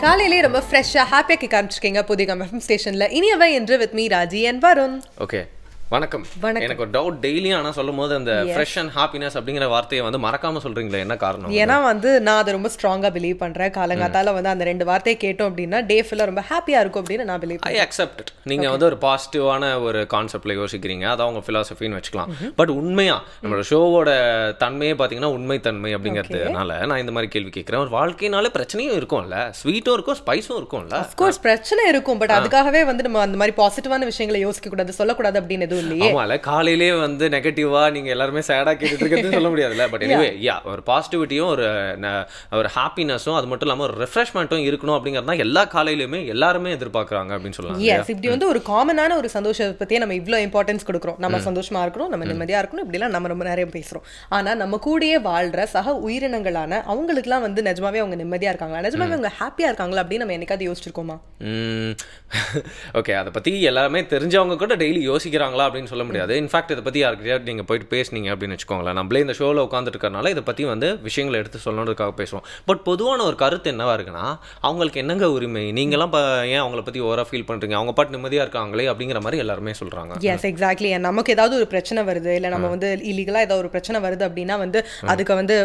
காலையிலே ரொம்ப ஃப்ரெஷ்ஷா ஹாப்பியா கேட்க ஆரம்பிச்சிருக்கீங்க புதிய FM ஸ்டேஷன்ல. இனியவை என்று with me Raji and Varun. Okay வணக்கம். எனக்கு ஒரு டவுட் டெய்லி ஆனா சொல்லும்போது அந்த ஃப்ரெஷ் அண்ட் ஹாப்பினஸ் அப்படிங்கிற வார்த்தையை வந்து மறக்காம சொல்றீங்களா, என்ன காரணம்? ஏன்னா வந்து நான் அதை ரொம்ப ஸ்ட்ராங்கா பிலீவ் பண்றேன். காலங்காத்தால வந்து அந்த ரெண்டு வார்த்தையை கேட்டோம் அப்படின்னா டே ஃபுல்லா ரொம்ப ஹாப்பியா இருக்கும் அப்படின்னு நான் பிலீவ் ஐ அக்செப்ட் இட். நீங்க வந்து ஒரு பாசிட்டிவான ஒரு கான்செப்ட்ல யோசிக்கிறீங்க, அதான் உங்க பிலாசபின்னு வச்சுக்கலாம். பட் உண்மையா நம்மளோட ஷோவோட தன்மையே பாத்தீங்கன்னா உண்மை தன்மை அப்படிங்கிறதுனால நான் இந்த மாதிரி கேள்வி கேட்கிறேன். ஒரு வாழ்க்கையினால பிரச்சனையும் இருக்கும்ல, ஸ்வீட்டும் இருக்கும் ஸ்பைஸும் இருக்கும்ல. அஃப்கோர்ஸ் பிரச்சனை இருக்கும், பட் அதுக்காகவே வந்து நம்ம அந்த மாதிரி பாசிட்டிவான விஷயங்களை யோசிக்க கூடாது, சொல்லக்கூடாது அப்படின்னு காலையிலே வந்து நெகட்டிவா நீங்க எல்லாருமே சேடா கேட்டுட்டு இருக்கிறது சொல்ல முடியாதுல்ல. பட் எனிவே ஒரு பாசிட்டிவிட்டியும் ஒரு ஹாப்பினஸும் அது மட்டும் இல்லாம ஒரு ரெஃப்ரெஷ்மெண்ட்டும் இருக்கணும் அப்படிங்கறத எல்லா காலையிலுமே எல்லாருமே எதிர்பார்க்கறாங்க அப்படின்னு சொல்லலாம். எஸ், இப்படி வந்து ஒரு காமனான ஒரு சந்தோஷத்தை பத்தியே நம்ம இவ்ளோ இம்பார்ட்டன்ஸ் கொடுக்குறோம். நம்ம சந்தோஷமா இருக்கணும், நம்ம நிம்மதியா இருக்கணும், இப்படிலாம் நம்ம ரொம்ப நிறைய பேசுறோம். ஆனா நம்ம கூடயே வாழ்ற சக உயிரினங்களான அவங்களுக்குலாம் வந்து நிஜமாவே அவங்க நிம்மதியா இருக்காங்களா, நிஜமாவே அவங்க ஹாப்பியா இருக்காங்களா அப்படின்னு நம்ம என்னைக்காவது யோசிச்சிருக்கோமா? ஓகே, அதை பத்தி எல்லாமே தெரிஞ்சவங்க கூட டெய்லி யோசிக்கிறாங்களா அப்படின்னு சொல்ல முடியாது. இன்ஃபேக்ட் இதை பற்றி யாருக்கிட்ட நீங்கள் போயிட்டு பேசுனீங்க அப்படின்னு வச்சுக்கோங்களேன், நம்மளே இந்த ஷோவில் உட்காந்துட்டு இருக்கறனால இதை பற்றி வந்து விஷயங்களை எடுத்து சொல்லணுன்றதுக்காக பேசுவோம். பட் பொதுவான ஒரு கருத்து என்னவா இருக்குன்னா, அவங்களுக்கு என்னங்க உரிமை, நீங்களாம் ஏன் அவங்கள பற்றி ஓவராக ஃபீல் பண்ணுறீங்க, அவங்க பாட்டு நிம்மதியாக இருக்காங்களே அப்படிங்கிற மாதிரி எல்லாருமே சொல்கிறாங்க. Yes exactly. நமக்கு ஏதாவது ஒரு பிரச்சனை வருது, இல்லை நம்ம வந்து இல்லீகலாக ஏதாவது ஒரு பிரச்சனை வருது அப்படின்னா வந்து அதுக்கு வந்து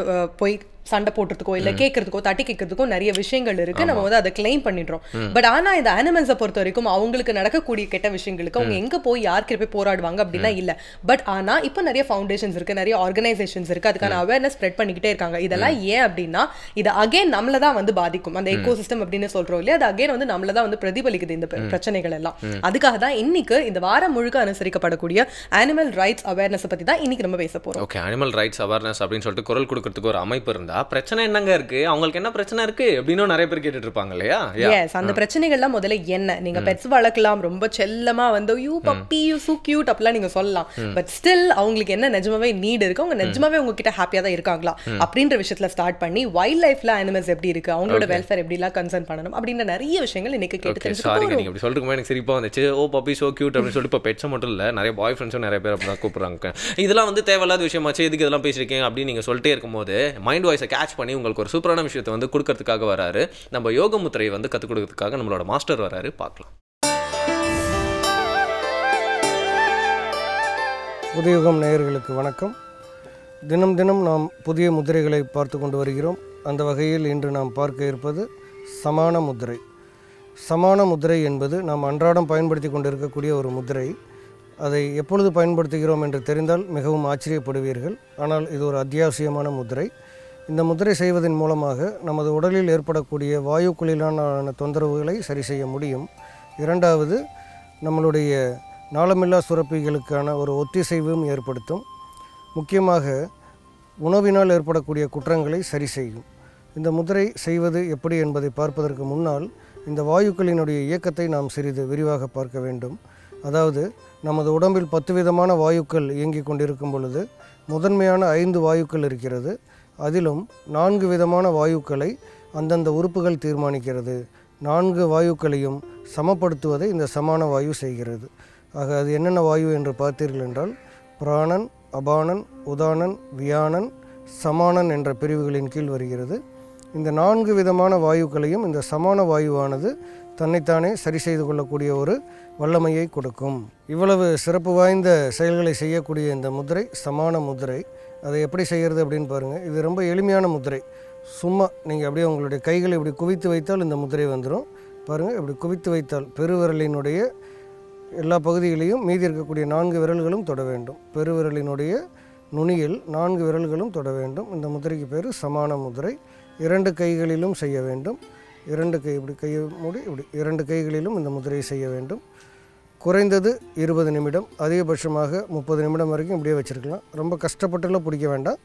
போய் சண்டை போட்டுறதுக்கோ இல்லை கேட்கறதுக்கோ தட்டி கேட்கறதுக்கோ நிறைய விஷயங்கள் இருக்கு. நம்ம வந்து அதை கிளைம் பண்ணிடுறோம். பட் ஆனா இந்த அனிமல்ஸை பொறுத்த வரைக்கும் அவங்களுக்கு நடக்கக்கூடிய கெட்ட விஷயங்களுக்கு அவங்க எங்க போய் யார்கிட்ட போய் போராடுவாங்க அப்படின்னா இல்ல. பட் ஆனா இப்போ நிறைய ஃபவுண்டேஷன்ஸ் இருக்கு, நிறைய ஆர்கனைசேஷன்ஸ் இருக்கு, அதுக்கான அவேர்னஸ் ஸ்ப்ரெட் பண்ணிக்கிட்டே இருக்காங்க. இதெல்லாம் ஏன் அப்படின்னா இது அகைன் நம்மள தான் வந்து பாதிக்கும். அந்த எக்கோசிஸ்டம் அப்படின்னு சொல்றோம் இல்லையா, அது அகைன் வந்து நம்மள தான் வந்து பிரதிபலிக்குது இந்த பிரச்சனைகள் எல்லாம். அதுக்காக தான் இன்னைக்கு இந்த வாரம் முழுக்க அனுசரிக்கப்படக்கூடிய அனிமல் ரைட்ஸ் அவேர்னஸ் பத்தி தான் இன்னைக்கு நம்ம பேச போறோம். ஓகே, அனிமல் ரைட்ஸ் அவேர்னஸ் அப்படின்னு சொல்லிட்டு குரல் கொடுக்கறதுக்கு ஒரு அமைப்பு இருந்தா பிரச்சனை என்னங்க இருக்கு, அவங்களுக்கு என்ன பிரச்சனை இருக்கு அப்படின்னு நிறைய பேர் கேட்டுட்டு இருப்பாங்க இல்லையா? எஸ், அந்த பிரச்சனைகள்லாம் முதல்ல என்ன, நீங்க பெட்ஸ் வளர்க்கலாம், ரொம்ப செல்லமா வந்து you puppy you so cute அப்படிலாம் நீங்க சொல்லலாம். பட் ஸ்டில் அவங்களுக்கு என்ன நிஜமாவே நீட் இருக்கு, அவங்க நிஜமாவே உங்ககிட்ட ஹாப்பியா தான் இருக்காங்களா அப்படின்ற விஷயத்துல ஸ்டார்ட் பண்ணி வைல்ட் லைஃப்ல அனிமல்ஸ் எப்படி இருக்கு, அவங்களோட வெல்ஃபேர் எப்படி எல்லாம் கன்சர்ன் பண்ணணும் அப்படின்ற நிறைய விஷயங்கள் இன்னைக்கு கேட்டு தெரிஞ்சுக்கோங்க. நீங்க இப்படி சொல்றதுக்கு எனக்கு சிரிப்பா வந்துச்சு. ஓ பப்பி சோ கியூட் அப்படின்னு சொல்லிட்டு இப்போ பெட்ஸ் மட்டும் இல்ல, நிறைய பாய் ஃப்ரெண்ட்ஸும் நிறைய பேர் அப்படிதான் கூப்பிடுறாங்க. இதெல்லாம் வந்து தேவையில்லாத விஷயமாச்சு, எதுக்கு இதெல்லாம் பேசிருக்கீங்க அப்படின்னு நீங்க சொல்லிட்டே இருக்கும்போது மைண்ட் வாய்ஸை கேட்ச் பண்ணி உங்களுக்கு ஒரு சூப்பரான விஷயத்தை வந்து கொடுக்கறதுக்காக வராரு நம்ம யோக முத்திரையை வந்து கற்றுக் கொடுக்கறதுக்காக நம்மளோட மாஸ்டர் வராரு, பார்க்கலாம். புதியுகம் நேயர்களுக்கு வணக்கம். தினம் தினம் நாம் புதிய முத்திரைகளை பார்த்து கொண்டு வருகிறோம். அந்த வகையில் இன்று நாம் பார்க்க இருப்பது சமான முத்திரை. சமான முத்திரை என்பது நாம் அன்றாடம் பயன்படுத்தி கொண்டிருக்கக்கூடிய ஒரு முத்திரை. அதை எப்பொழுது பயன்படுத்துகிறோம் என்று தெரிந்தால் மிகவும் ஆச்சரியப்படுவீர்கள். ஆனால் இது ஒரு அத்தியாவசியமான முத்திரை. இந்த முத்திரை செய்வதன் மூலமாக நமது உடலில் ஏற்படக்கூடிய வாயுக்குள்ளிலான தொந்தரவுகளை சரி செய்ய முடியும். இரண்டாவது, நம்மளுடைய நாளமில்லா சுரப்பிகளுக்கான ஒரு ஒத்திசைவும் ஏற்படுத்தும். முக்கியமாக உணவினால் ஏற்படக்கூடிய குற்றங்களை சரி செய்யும். இந்த முத்திரை செய்வது எப்படி என்பதை பார்ப்பதற்கு முன்னால் இந்த வாயுக்களினுடைய இயக்கத்தை நாம் சிறிது விரிவாக பார்க்க வேண்டும். அதாவது நமது உடம்பில் 10 விதமான வாயுக்கள் இயங்கிக் கொண்டிருக்கும் பொழுது முதன்மையான 5 வாயுக்கள் இருக்கிறது. அதிலும் 4 விதமான வாயுக்களை அந்தந்த உறுப்புகள் தீர்மானிக்கிறது. 4 வாயுக்களையும் சமப்படுத்துவதை இந்த சமான வாயு செய்கிறது. ஆக அது என்னென்ன வாயு என்று பார்த்தீர்கள் என்றால் பிராணன், அபானன், உதானன், வியானன், சமானன் என்ற பிரிவுகளின் கீழ் வருகிறது. இந்த 4 விதமான வாயுக்களையும் இந்த சமான வாயுவானது தன்னைத்தானே சரி செய்து கொள்ளக்கூடிய ஒரு வல்லமையை கொடுக்கும். இவ்வளவு சிறப்பு வாய்ந்த செயல்களை செய்யக்கூடிய இந்த முத்திரை சமான முத்திரை. அதை எப்படி செய்கிறது அப்படின்னு பாருங்கள். இது ரொம்ப எளிமையான முத்திரை. சும்மா நீங்கள் அப்படியே உங்களுடைய கைகளை இப்படி குவித்து வைத்தால் இந்த முத்திரை வந்துடும். பாருங்கள், இப்படி குவித்து வைத்தால் பெருவிரலினுடைய எல்லா பகுதிகளையும் மீதி இருக்கக்கூடிய 4 விரல்களும் தொட வேண்டும். பெருவிரலினுடைய நுனியில் 4 விரல்களும் தொட வேண்டும். இந்த முத்திரைக்கு பேர் சமான முத்திரை. 2 கைகளிலும் செய்ய வேண்டும். 2 கை இப்படி கையை மூடி இப்படி 2 கைகளிலும் இந்த முத்திரையை செய்ய வேண்டும். குறைந்தது 20 நிமிடம், அதிகபட்சமாக 30 நிமிடம் வரைக்கும் இப்படியே வச்சுருக்கலாம். ரொம்ப கஷ்டப்பட்டுலாம் பிடிக்க வேண்டாம்,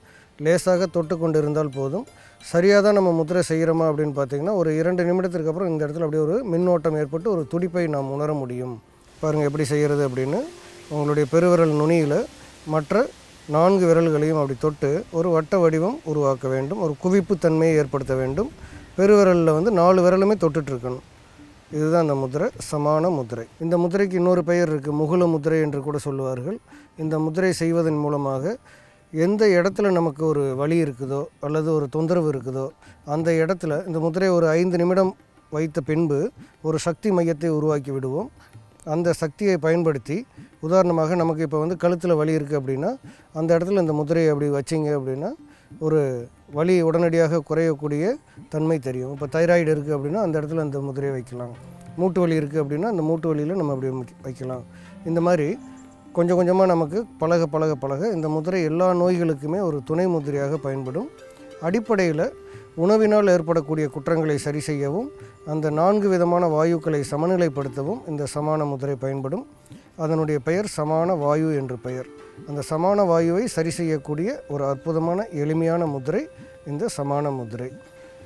லேசாக தொட்டு கொண்டு இருந்தால் போதும். சரியாக தான் நம்ம முத்திரை செய்கிறோமா அப்படின்னு பார்த்திங்கன்னா ஒரு 2 நிமிடத்திற்கு அப்புறம் இந்த இடத்துல அப்படியே ஒரு மின்னோட்டம் ஏற்பட்டு ஒரு துடிப்பை நாம் உணர முடியும். பாருங்கள் எப்படி செய்கிறது அப்படின்னு. உங்களுடைய பெருவிரல் நுனியில் மற்ற 4 விரல்களையும் அப்படி தொட்டு ஒரு வட்ட வடிவம் உருவாக்க வேண்டும். ஒரு குவிப்பு தன்மையை ஏற்படுத்த வேண்டும். பெருவிரலில் வந்து 4 விரலுமே தொட்டுட்ருக்கணும். இதுதான் அந்த முத்திரை, சமான முத்திரை. இந்த முத்திரைக்கு இன்னொரு பெயர் இருக்குது, முகுல முத்திரை என்று கூட சொல்லுவார்கள். இந்த முத்திரை செய்வதன் மூலமாக எந்த இடத்துல நமக்கு ஒரு வலி இருக்குதோ அல்லது ஒரு தொந்தரவு இருக்குதோ அந்த இடத்துல இந்த முத்திரை ஒரு 5 நிமிடம் வைத்த பின்பு ஒரு சக்தி மையத்தை உருவாக்கி விடுவோம். அந்த சக்தியை பயன்படுத்தி உதாரணமாக நமக்கு இப்போ வந்து கழுத்தில் வலி இருக்குது அப்படின்னா அந்த இடத்துல இந்த முதிரையை அப்படி வச்சிங்க அப்படின்னா ஒரு வலி உடனடியாக குறையக்கூடிய தன்மை தெரியும். இப்போ தைராய்டு இருக்குது அப்படின்னா அந்த இடத்துல அந்த முதிரையை வைக்கலாம். மூட்டு வலி இருக்குது அப்படின்னா அந்த மூட்டு வலியில் நம்ம அப்படி வைக்கலாம். இந்த மாதிரி கொஞ்சம் கொஞ்சமாக நமக்கு பழக இந்த முதிரை எல்லா நோய்களுக்குமே ஒரு துணை முதிரையாக பயன்படும். அடிப்படையில் உணவினால் ஏற்படக்கூடிய குற்றங்களை சரி செய்யவும் அந்த 4 விதமான வாயுக்களை சமநிலைப்படுத்தவும் இந்த சமான முதிரை பயன்படும். அதனுடைய பெயர் சமான வாயு என்று பெயர். அந்த சமான வாயுவை சரி செய்யக்கூடிய ஒரு அற்புதமான எளிமையான முதிரை இந்த சமான முதிரை.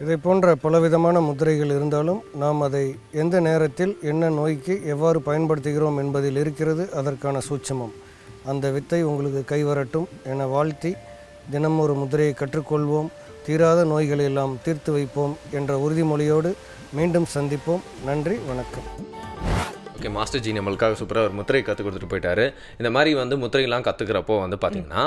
இதை போன்ற பலவிதமான முதிரைகள் இருந்தாலும் நாம் அதை எந்த நேரத்தில் என்ன நோய்க்கு எவ்வாறு பயன்படுத்துகிறோம் என்பதில் இருக்கிறது அதற்கான சூட்சமம். அந்த வித்தை உங்களுக்கு கைவரட்டும் என வாழ்த்தி தினம் ஒரு முதிரையை கற்றுக்கொள்வோம். தீராத நோய்களை எல்லாம் தீர்த்து வைப்போம் என்ற உறுதிமொழியோடு மீண்டும் சந்திப்போம். நன்றி, வணக்கம். ஓகே, மாஸ்டர் ஜி நம்மளுக்காக சூப்பராக ஒரு முத்திரை கற்றுக் கொடுத்துட்டு போயிட்டாரு. இந்த மாதிரி வந்து முத்திரைலாம் கற்றுக்கிறப்போ வந்து பார்த்திங்கன்னா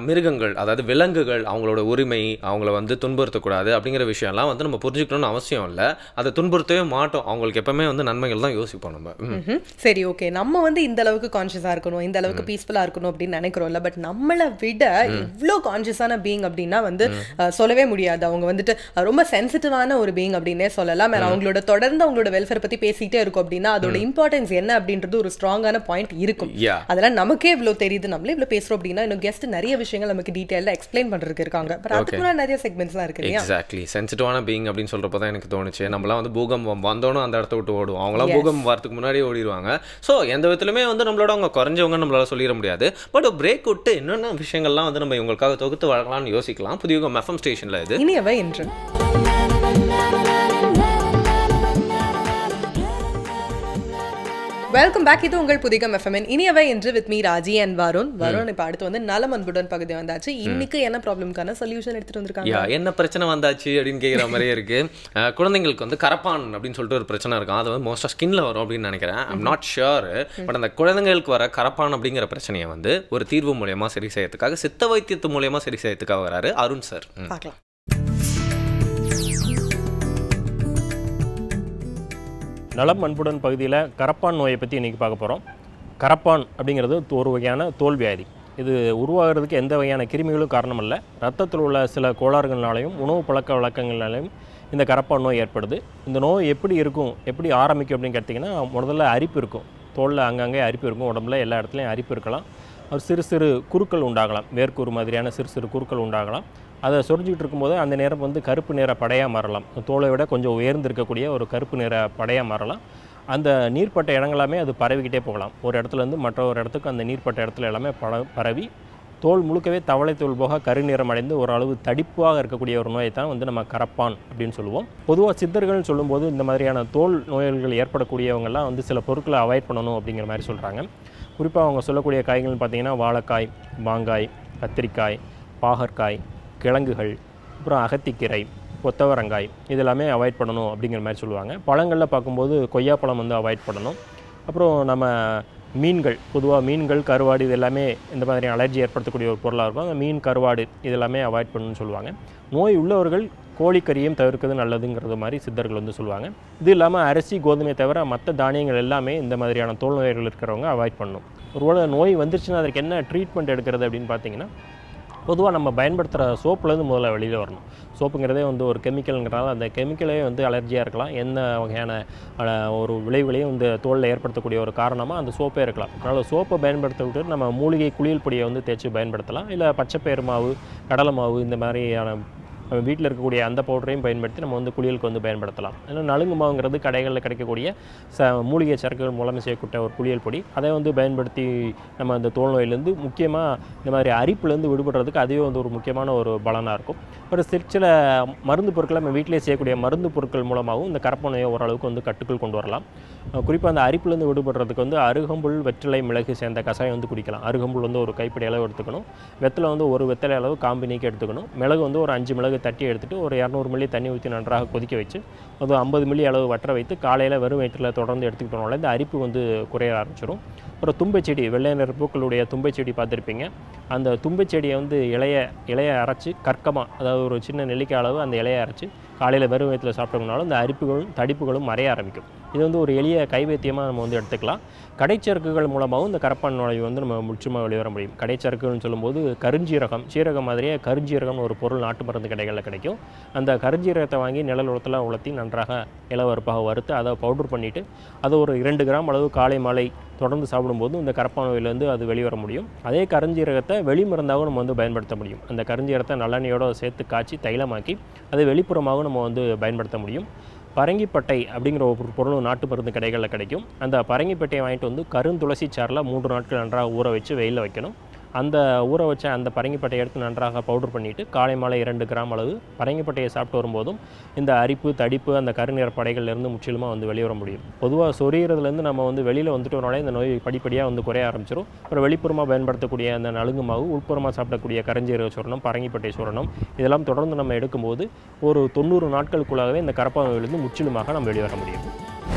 மிருகங்கள், அதாவது விலங்குகள், அவங்களோட உரிமை, அவங்கள வந்து துன்புறுத்தக்கூடாது அப்படிங்கிற விஷயம்லாம் வந்து நம்ம புரிஞ்சுக்கணும்னு அவசியம் இல்லை. அதை துன்புறுத்தவே மாட்டோம். அவங்களுக்கு எப்பவுமே வந்து நன்மைகள் தான் யோசிப்போம் நம்ம. சரி, ஓகே, நம்ம வந்து இந்த அளவுக்கு கான்ஷியஸாக இருக்கணும், இந்த அளவுக்கு பீஸ்ஃபுல்லாக இருக்கணும் அப்படின்னு நினைக்கிறோம்ல. பட் நம்மளை விட இவ்வளோ கான்ஷியஸான பீயிங் அப்படின்னா வந்து சொல்லவே முடியாது. அவங்க வந்துட்டு ரொம்ப சென்சிட்டிவான ஒரு பீயிங் அப்படின்னே சொல்லலாம். அவங்களோட தொடர்ந்து அவங்களோட வெல்ஃபேர் பற்றி பேசிக்கிட்டே இருக்கும் அப்படின்னா அதோட இம்பார்ட்டன்ஸ் என்ன அப்படின்றது ஒரு ஸ்ட்ராங்கான பாயிண்ட் இருக்கும். அதெல்லாம் நமக்கே இவ்வளவு தெரியுது, நம்மளே இவ்வளவு பேசுறோம் அப்படின்னா இன்னும் கெஸ்ட் நிறைய விஷயங்கள் நமக்கு டீடைலா எக்ஸ்பிளைன் பண்றதுக்கு இருக்காங்க. பட் அதுக்குள்ள நிறைய செக்மெண்ட்ஸ்லாம் இருக்கு இல்லையா? எக்ஸாக்ட்லி. சென்சிட்டிவான பீயிங் அப்படின்னு சொல்றப்ப தான் எனக்கு தோணுச்சு, நம்மளாம் வந்து பூகம்பம் வந்தோன்னு அந்த இடத்த விட்டு ஓடுவோம். அவங்களாம் பூகம்பம் வரதுக்கு முன்னாடியே ஓடிடுவாங்க. ஸோ எந்த விதத்திலுமே வந்து நம்மளோட அவங்க குறைஞ்சவங்க நம்மளால சொல்லிட முடியாது. பட் பிரேக் விட்டு என்னென்ன விஷயங்கள்லாம் வந்து நம்ம இவங்களுக்காக தொகுத்து வழங்கலாம்னு யோசிக்கலாம். புதிய எஃப்எம் ஸ்டேஷன்ல இது இனியவை என்று. Welcome back. இது உங்கள் புதிகம் எஃப்எம் இனியவை என்று with me Raji and Varun. இப்போ அடுத்து வந்து நலம் அன்புடன் பகுதி வந்தாச்சு. இன்னைக்கு என்ன ப்ராப்ளம்க்கான சொல்யூஷன் எடுத்துட்டு வந்திருக்காங்க? என்ன பிரச்சனை வந்தாச்சு அப்படின்னு கேட்குற மாதிரியே இருக்கு. குழந்தைங்களுக்கு வந்து கரப்பான் அப்படின்னு சொல்லிட்டு ஒரு பிரச்சனை இருக்கும். அது வந்து மோஸ்டா ஸ்கின்ல வரும் அப்படின்னு நினைக்கிறேன். I'm not sure. பட் அந்த குழந்தைங்களுக்கு வர கரப்பான் அப்படிங்கிற பிரச்சனையை வந்து ஒரு தீர்வு மூலியமா சரி செய்யறதுக்காக, சித்த வைத்தியத்து மூலியமா சரி செய்யறதுக்காக வராரு அருண் சார். பார்க்கலாம். நலம் அன்புடன் பகுதியில் கரப்பான் நோயை பற்றி இன்றைக்கி பார்க்க போகிறோம். கரப்பான் அப்படிங்கிறது ஒரு வகையான தோல் வியாதி. இது உருவாகிறதுக்கு எந்த வகையான கிருமிகளும் காரணம் இல்லை. ரத்தத்தில் உள்ள சில கோளாறுகள்னாலையும் உணவு பழக்க வழக்கங்கள்னாலையும் இந்த கரப்பான் நோய் ஏற்படுது. இந்த நோய் எப்படி இருக்கும், எப்படி ஆரம்பிக்கும் அப்படின்னு கேட்டிங்கன்னா, முதல்ல அரிப்பு இருக்கும். தோலில் அங்கங்கே அரிப்பு இருக்கும். உடம்புல எல்லா இடத்துலையும் அரிப்பு இருக்கலாம். ஒரு சிறு சிறு குருக்கள் உண்டாகலாம். வேர்க்கூறு மாதிரியான சிறு சிறு குருக்கள் உண்டாகலாம். அதை சொரிஞ்சிக்கிட்டு இருக்கும்போது அந்த நேரம் வந்து கருப்பு நிற படையாக மாறலாம். தோலை விட கொஞ்சம் உயர்ந்திருக்கக்கூடிய ஒரு கருப்பு நிற படையாக மாறலாம். அந்த நீர்ப்பட்ட இடங்களாமே அது பரவிக்கிட்டே போகலாம். ஒரு இடத்துலேருந்து மற்ற ஒரு இடத்துக்கு அந்த நீர்ப்பட்ட இடத்துல எல்லாமே பரவி தோல் முழுக்கவே தவளை தோல் போக கருநிறம் அடைந்து ஓரளவு தடிப்பாக இருக்கக்கூடிய ஒரு நோயை தான் வந்து நம்ம கரப்பான் அப்படின்னு சொல்லுவோம். பொதுவாக சித்தர்கள்னு சொல்லும்போது இந்த மாதிரியான தோல் நோய்கள் ஏற்படக்கூடியவங்கெல்லாம் வந்து சில பொருட்களை அவாய்ட் பண்ணணும் அப்படிங்கிற மாதிரி சொல்கிறாங்க. குறிப்பாக அவங்க சொல்லக்கூடிய காய்கள்னு பார்த்திங்கன்னா வாழைக்காய், மாங்காய், கத்திரிக்காய், பாகற்காய், கிழங்குகள், அப்புறம் அகத்திக்கீரை, கொத்தவரங்காய், இதெல்லாமே அவாய்ட் பண்ணணும் அப்படிங்கிற மாதிரி சொல்லுவாங்க. பழங்களில் பார்க்கும்போது கொய்யாப்பழம் வந்து அவாய்ட் பண்ணணும். அப்புறம் நம்ம மீன்கள், பொதுவாக மீன்கள், கருவாடு, இது எல்லாமே இந்த மாதிரி அலர்ஜி ஏற்படுத்தக்கூடிய ஒரு பொருளாக இருக்கும். அந்த மீன், கருவாடு இதெல்லாமே அவாய்ட் பண்ணணும்னு சொல்லுவாங்க. நோய் உள்ளவர்கள் கோழிக்கறியும் தவிர்க்கிறது நல்லதுங்கிறது மாதிரி சித்தர்கள் வந்து சொல்லுவாங்க. இது இல்லாமல் அரிசி, கோதுமை தவிர மற்ற தானியங்கள் எல்லாமே இந்த மாதிரியான தோல் நோய்கள் இருக்கிறவங்க அவாய்ட் பண்ணணும். ஒருவேளை நோய் வந்துருச்சுன்னா அதற்கு என்ன ட்ரீட்மெண்ட் எடுக்கிறது அப்படின்னு பார்த்தீங்கன்னா, பொதுவாக நம்ம பயன்படுத்துகிற சோப்புலேருந்து முதல்ல வெளியில் வரணும். சோப்புங்கிறதே வந்து ஒரு கெமிக்கலுங்கிறனால அந்த கெமிக்கலே வந்து அலர்ஜியாக இருக்கலாம். என்ன வகையான ஒரு விளைவுகளையும் இந்த தோலில் ஏற்படுத்தக்கூடிய ஒரு காரணமாக அந்த சோப்பே இருக்கலாம். அதனால் சோப்பை பயன்படுத்த விட்டு நம்ம மூலிகை குளியல் பொடியை வந்து தேய்ச்சி பயன்படுத்தலாம். இல்லை பச்சைப்பயிறு மாவு, கடலை மாவு, இந்த மாதிரியான வீட்டில் இருக்கக்கூடிய அந்த பவுடரையும் பயன்படுத்தி நம்ம வந்து குளியலுக்கு வந்து பயன்படுத்தலாம். ஏன்னா நலுங்கு மாவுங்கிறது கடைகளில் கிடைக்கக்கூடிய மூலிகை சரக்குகள் மூலமாக செய்யக்கூடிய ஒரு குளியல் பொடி. அதை வந்து பயன்படுத்தி நம்ம அந்த தோல் நோயிலேருந்து முக்கியமாக இந்த மாதிரி அரிப்புலேருந்து விடுபடுறதுக்கு அதுவே வந்து ஒரு முக்கியமான ஒரு பலனாக இருக்கும். ஒரு சில மருந்து பொருட்களை நம்ம வீட்டிலே செய்யக்கூடிய மருந்து பொருட்கள் மூலமாகவும் இந்த கரப்பான் நோயை ஓரளவுக்கு வந்து கட்டுக்குள் கொண்டு வரலாம். குறிப்பாக அந்த அரிப்புலேருந்து விடுபடுறதுக்கு வந்து அருகம்புல், வெற்றிலை, மிளகு சேர்ந்த கஷாயம் வந்து குடிக்கலாம். அருகம்புல் வந்து ஒரு கைப்பிடி அளவு எடுத்துக்கணும். வெத்தலை வந்து ஒரு வெத்தலை அளவு காம்பு நீக்கி எடுத்துக்கணும். மிளகு வந்து ஒரு 5 மிளகு பிறகு தட்டி எடுத்துகிட்டு ஒரு 200 மில்லி தண்ணி ஊற்றி நன்றாக கொதிக்க வச்சு அது 50 மில்லி அளவு வற்ற வைத்து காலையில் வெறும் வயிற்றில் தொடர்ந்து எடுத்துக்கிட்டோம்னால இந்த அரிப்பு வந்து குறைய ஆரம்பிச்சிடும். அப்புறம் தும்பைச்செடி, வெள்ளை நிற பூக்களுடைய தும்பைச்செடி பார்த்துருப்பீங்க. அந்த தும்பைச்செடியை வந்து இலையை அரைச்சி கற்கமாக, அதாவது ஒரு சின்ன நெல்லிக்காய் அளவு அந்த இலையை அரைச்சி காலையில் வெறும் வயிற்றில் சாப்பிட்டோம்னாலும் இந்த அரிப்புகளும் தடிப்புகளும் மறைய ஆரம்பிக்கும். இது வந்து ஒரு எளிய கைவைத்தியமாக நம்ம வந்து எடுத்துக்கலாம். கடைச்சறுக்குகள் மூலமாகவும் இந்த கரப்பான் நோயை வந்து நம்ம முற்றிலுமாக வெளிவர முடியும். கடைச்சறுக்குகள்னு சொல்லும்போது கருஞ்சீரகம், சீரகம் மாதிரியே கருஞ்சீரகம்னு ஒரு பொருள் நாட்டு மருந்து கடைகளில் கிடைக்கும். அந்த கருஞ்சீரகத்தை வாங்கி நிழல் உலத்தில் உலர்த்தி நன்றாக இளவறுப்பாக வறுத்து அதை பவுடர் பண்ணிவிட்டு அதை ஒரு 2 கிராம் அளவு காலை மாலை தொடர்ந்து சாப்பிடும்போது இந்த கரப்பான் நோயிலேருந்து அது வெளிவர முடியும். அதே கருஞ்சீரகத்தை வெளிமருந்தாகவும் நம்ம வந்து பயன்படுத்த முடியும். அந்த கருஞ்சீரகத்தை நல்லெண்ணெயோடு சேர்த்து காய்ச்சி தைலமாக்கி அதை வெளிப்புறமாகவும் நம்ம வந்து பயன்படுத்த முடியும். பரங்கிப்பட்டை அப்படிங்கிற ஒரு பொருளும் நாட்டு மருந்து கடைகளில் கிடைக்கும். அந்த பரங்கிப்பட்டையை வாங்கிட்டு வந்து கருந்துளசி சாறில் 3 நாட்கள் நன்றாக ஊற வச்சு வெயிலில் வைக்கணும். அந்த ஊற வச்ச அந்த பரங்கிப்பட்டையை எடுத்து நன்றாக பவுடர் பண்ணிவிட்டு காலை மாலை 2 கிராம் அளவு பரங்கிப்பட்டையை சாப்பிட்டு வரும்போதும் இந்த அரிப்பு தடிப்பு அந்த கருநிற படைகள்லேருந்து முற்றிலுமாக வந்து வெளிவர முடியும். பொதுவாக சொரியறதுலேருந்து நம்ம வந்து வெளியில் வந்துட்டோம்னாலே இந்த நோய் படிப்படியாக வந்து குறைய ஆரம்பிச்சிடும். அப்புறம் வெளிப்புறமாக பயன்படுத்தக்கூடிய அந்த நலுங்கு மாவு, உட்புறமாக சாப்பிடக்கூடிய கருஞ்சீரக சூரணம், பரங்கிப்பட்டை சூரணம் இதெல்லாம் தொடர்ந்து நம்ம எடுக்கும்போது ஒரு 90 நாட்களுக்குள்ளாகவே இந்த கரப்பான் நோயிலிருந்து முற்றிலுமாக நம்ம வெளிவர முடியும்.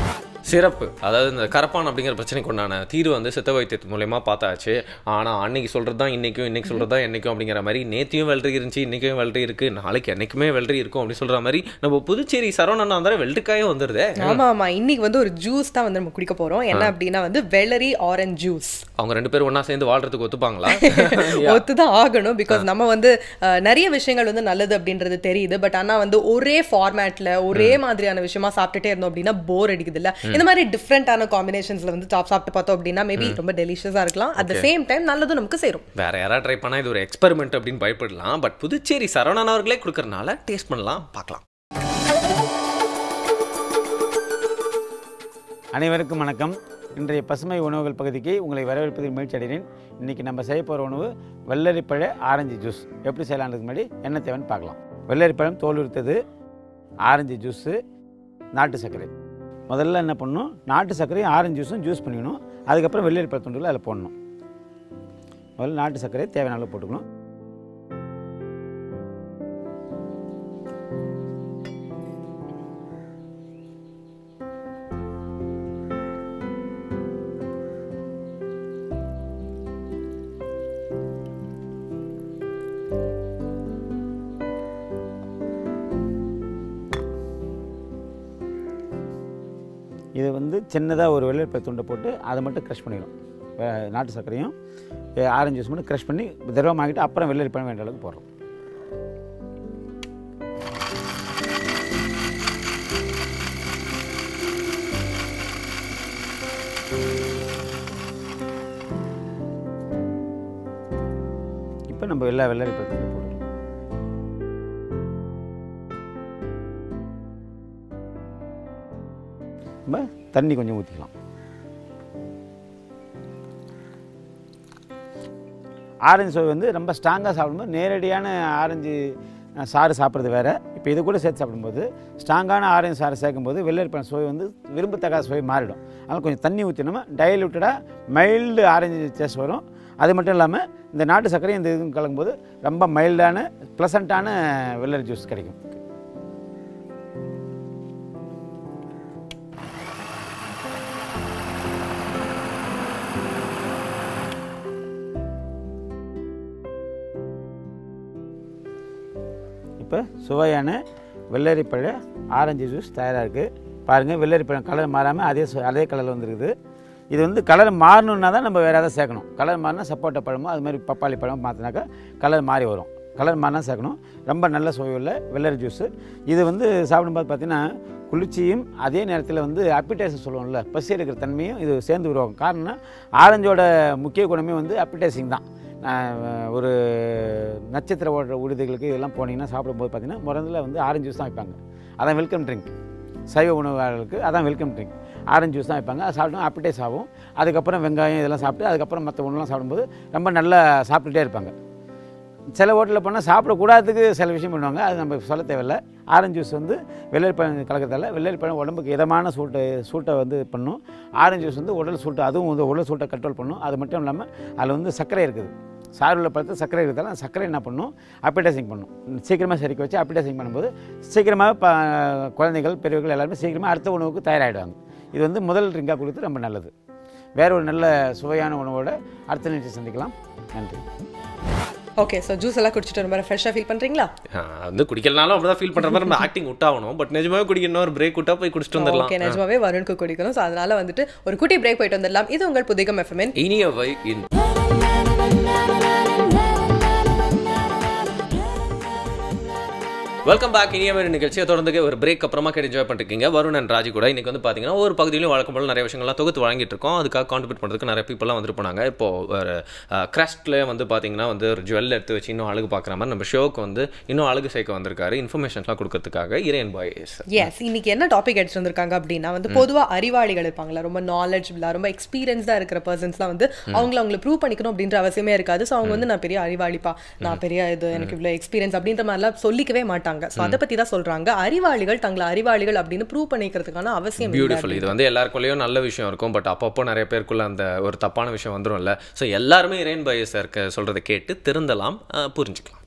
சிறப்பு. அதாவது இந்த கரப்பான் அப்படிங்கிற பிரச்சனைக்கு உண்டான தீர்வு வந்து சித்த வைத்தியத்து மூலயமா பார்த்தாச்சு. ஆனால் அன்னைக்கு சொல்கிறது தான் இன்றைக்கும், இன்றைக்கி சொல்கிறது தான் என்றைக்கும் அப்படிங்கிற மாதிரி நேற்றையும் வெள்ளரி இருந்துச்சு, இன்றைக்கும் வெள்ளரி இருக்குது, நாளைக்கு என்றைக்குமே வெள்ளரி இருக்கும் அப்படின்னு சொல்கிற மாதிரி நம்ம புதுச்சேரி சரவணனா இருந்தாலும் வெள்ளரிக்காயும் வந்துடுது. ஆமாம், இன்னைக்கு வந்து ஒரு ஜூஸ் தான் வந்து நம்ம குடிக்க போகிறோம். என்ன அப்படின்னா வந்து வெள்ளரி ஆரஞ்ச் ஜூஸ். அவங்க 2 பேரும் ஒன்றா சேர்ந்து வாழ்றதுக்கு ஒத்துப்பாங்களா? ஒத்து தான் ஆகணும். பிகாஸ் நம்ம வந்து நிறைய விஷயங்கள் வந்து நல்லது அப்படின்றது தெரியுது. பட் ஆனால் வந்து ஒரே ஃபார்மேட்டில் ஒரே மாதிரியான விஷயமா சாப்பிட்டுட்டே இருந்தோம் அப்படின்னா போர் அடிக்குது இல்லை. இந்த மாதிரி டிஃப்ரெண்டான காம்பினேஷன்ஸ்ல வந்து சாப்பிட்டு பார்த்தோம் அப்படின்னா மேபி ரொம்ப டெலிஷியஸா இருக்கலாம். அட் த சேம் டைம் நல்லதும் நமக்கு சேரும். வேற யாராவது ட்ரை பண்ணா இது ஒரு எக்ஸ்பெரிமெண்ட் அப்படின்னு பயப்படலாம். பட் புதுச்சேரி சரவணன் அவர்களே கொடுக்கறனால டேஸ்ட் பண்ணலாம், பார்க்கலாம். அனைவருக்கும் வணக்கம். இன்றைய பசுமை உணவுகள் பகுதிக்கு உங்களை வரவேற்பதில் மகிழ்ச்சி அடைகிறேன். இன்றைக்கி நம்ம செய்ய போகிற உணவு வெள்ளரிப்பழ ஆரஞ்சு ஜூஸ். எப்படி செய்யலான்றதுக்கு முன்னாடி என்ன தேவைன்னு பார்க்கலாம். வெள்ளரிப்பழம் தோல் உரித்தது, ஆரஞ்சு ஜூஸு, நாட்டு சர்க்கரை. முதல்ல என்ன பண்ணணும், நாட்டு சர்க்கரையும் ஆரஞ்சு ஜூஸும் ஜூஸ் பண்ணிக்கணும். அதுக்கப்புறம் வெள்ளரிப்பழ துண்டுகளை அதில் போடணும். முதல்ல நாட்டு சர்க்கரை தேவையான அளவு போட்டுக்கணும். இது வந்து சின்னதாக ஒரு வெள்ளரிப்பழ துண்டை போட்டு அதை மட்டும் க்ரஷ் பண்ணிடும். நாட்டு சர்க்கரையும் ஆரஞ்சு ஜூஸ் மட்டும் க்ரஷ் பண்ணி திரவமாகிட்டு அப்புறம் வெள்ளரிப்பழம் வேண்ட அளவுக்கு போடுறோம். இப்போ நம்ம எல்லா வெள்ளரிப்பழத்தையும் போடுறோம். நம்ம தண்ணி கொஞ்சம் ஊற்றிக்கலாம். ஆரஞ்சு சுவை வந்து ரொம்ப ஸ்ட்ராங்காக சாப்பிடும்போது நேரடியான ஆரஞ்சு சாறு சாப்பிட்றது வேறு. இப்போ இது கூட சேர்த்து சாப்பிடும்போது ஸ்ட்ராங்கான ஆரஞ்சு சாறு சேர்க்கும்போது வெள்ளரிப்பழம் சுவை வந்து விரும்பத்தக்காத சுவை மாறிடும். அதனால் கொஞ்சம் தண்ணி ஊற்றினோமா டைல்யூட்டடாக மைல்டு ஆரஞ்சு டேஸ்ட் வரும். அது மட்டும் இல்லாமல் இந்த நாட்டு சர்க்கரை இந்த இதுவும் கலக்கும்போது ரொம்ப மைல்டான ப்ளசண்ட்டான வெள்ளரி ஜூஸ் கிடைக்கும். இப்போ சுவையான வெள்ளரிப்பழ ஆரஞ்சு ஜூஸ் தயாராக இருக்குது. பாருங்கள், வெள்ளரிப்பழம் கலர் மாறாமல் அதே கலரில் வந்துருக்குது. இது வந்து கலர் மாறணுன்னா தான் நம்ம வேறு எதாவது சேர்க்கணும். கலர் மாறினா சப்போட்டா பழமோ அது மாதிரி பப்பாளி பழமோ மாற்றினாக்கா கலர் மாறி வரும். கலர் மாறினா சேர்க்கணும். ரொம்ப நல்ல சுவையுள்ள வெள்ளரி ஜூஸு. இது வந்து சாப்பிடும்போது பார்த்திங்கன்னா குளிர்ச்சியும் அதே நேரத்தில் வந்து அப்பிடைசர் சொல்லுவோம்ல, பசி எடுக்கிற தன்மையும் இது சேர்ந்து உருவாகும். காரணம்னா ஆரஞ்சோட முக்கிய குணமே வந்து அப்பிடைசிங் தான். ஒரு நட்சத்திர ஓடுற விடுதிகளுக்கு இதெல்லாம் போனீங்கன்னா சாப்பிடும்போது பார்த்திங்கன்னா முதல்ல வந்து ஆரஞ்சு ஜூஸ் தான் வைப்பாங்க. அதான் வெல்கம் ட்ரிங்க். சைவ உணவாளர்களுக்கு அதான் வெல்கம் ட்ரிங்க். ஆரஞ்சு ஜூஸ் தான் வைப்பாங்க. அது சாப்பிட்டோம் அப்பிடைஸ் ஆகும். அதுக்கப்புறம் வெங்காயம் இதெல்லாம் சாப்பிட்டு அதுக்கப்புறம் மற்ற உணவுலாம் சாப்பிடும்போது ரொம்ப நல்லா சாப்பிட்டுட்டே இருப்பாங்க. சில ஹோட்டலில் போனால் சாப்பிடக்கூடாதுக்கு சில விஷயம் பண்ணுவாங்க, அது நம்ம சொல்ல தேவையில்லை. ஆரஞ்சு ஜூஸ் வந்து வெள்ளரிப்பழம் கலக்கிறதால வெள்ளரிப்பழம் உடம்புக்கு இதமான சூட்டை வந்து பண்ணும். ஆரஞ்சு ஜூஸ் வந்து உடல் சூட்டை, அதுவும் வந்து உடல் சூட்டை கண்ட்ரோல் பண்ணும். அது மட்டும் இல்லாமல் அதில் வந்து சர்க்கரை இருக்குது. சாறு உள்ள பழத்தை சர்க்கரை இருக்கிறதால அந்த சர்க்கரை என்ன பண்ணும், அப்படைசிங் பண்ணும். சீக்கிரமாக செரிக்க வச்சு அப்படைசிங் பண்ணும்போது சீக்கிரமாக குழந்தைகள் பெரியவர்கள் எல்லாருமே சீக்கிரமாக அடுத்த உணவுக்கு தயாராகிடுவாங்க. இது வந்து முதல் ட்ரிங்காக கொடுத்து ரொம்ப நல்லது. வேறு ஒரு நல்ல சுவையான உணவோட அடுத்த நிகழ்ச்சி சந்திக்கலாம். நன்றி. ஓகே, ஸோ ஜூஸ் எல்லாம் குடிச்சிட்டு ரொம்ப ஃப்ரெஷ்ஷாக ஃபீல் பண்ணுறீங்களா? வந்து குடிக்கலனாலும் அப்படி தான் ஃபீல் பண்ணுற மாதிரி நம்ம ஆக்டிங் விட்டாகணும். பட் நிஜமாவே குடிக்கணும், ஒரு பிரேக் விட்டா போய் குடிச்சிட்டு வந்துடலாம். ஓகே, நிஜமாவே வருணுக்கு குடிக்கணும். ஸோ அதனால வந்துட்டு ஒரு குட்டி பிரேக் போயிட்டு வந்துடலாம். இது உங்கள் புதிகம் எஃப்எம் இனியவை இன். Welcome back. இனியவே நிகழ்ச்சியை தொடர்ந்து ஒரு பிரேக் அப்புறமா என்ஜாய் பண்ணிருக்கீங்க வருண் அண்ட் ராஜி கூட. இன்னைக்கு வந்து பார்த்தீங்கன்னா ஒரு பகுதியிலும் வழக்கம் போல நிறைய விஷயங்கள்லாம் தொகுத்து வழங்கிட்டு இருக்கோம். அதுக்காக கான்ட்ரிபியூட் பண்ணுறதுக்கு நிறைய பீப்புளாக வந்துட்டு போனாங்க. இப்போ ஒரு கிரஸ்ட்லேயே வந்து பார்த்தீங்கன்னா வந்து ஒரு ஜுவல் எடுத்து வச்சு இன்னும் அழகு பார்க்குற மாதிரி நம்ம ஷோக்கு வந்து இன்னும் அழகு சேர்க்க வந்திருக்காரு இன்ஃபர்மேஷன்ஸ்லாம் கொடுக்கறதுக்காக இறையன் பாய். எஸ், இன்னைக்கு என்ன டாபிக் எடுத்துட்டு வந்திருக்காங்க அப்படின்னா வந்து பொதுவாக அறிவாளிகள் இருப்பாங்களா, ரொம்ப நாலேஜ்ஃபுல்லாக ரொம்ப எக்ஸ்பீரியன்ஸ்டாக இருக்கிற பர்சன்ஸ்லாம் வந்து அவங்களை ப்ரூவ் பண்ணிக்கணும் அப்படின்ற அவசியமே இருக்காது. ஸோ அவங்க வந்து நான் பெரிய அறிவாளிப்பா, நான் பெரிய இது எனக்கு இவ்வளோ எக்ஸ்பீரியன்ஸ் அப்படின்ற மாதிரிலாம் சொல்லிக்கவே மாட்டாங்க. ஸோ அதை பற்றி தான் சொல்றாங்க. அறிவாளிகள் தங்களை அறிவாளிகள் அப்படின்னு ப்ரூவ் பண்ணிக்கிறதுக்கான அவசியம். பியூட்டிஃபுல். இது வந்து எல்லாருக்குள்ளேயும் நல்ல விஷயம் இருக்கும். பட் அப்பப்போ நிறைய பேருக்குள்ள அந்த ஒரு தப்பான விஷயம் வந்துடும்ல. ஸோ எல்லாருமே இறையன் பாய் சார் சொல்றதை கேட்டு திருந்தலாம், புரிஞ்சுக்கலாம்.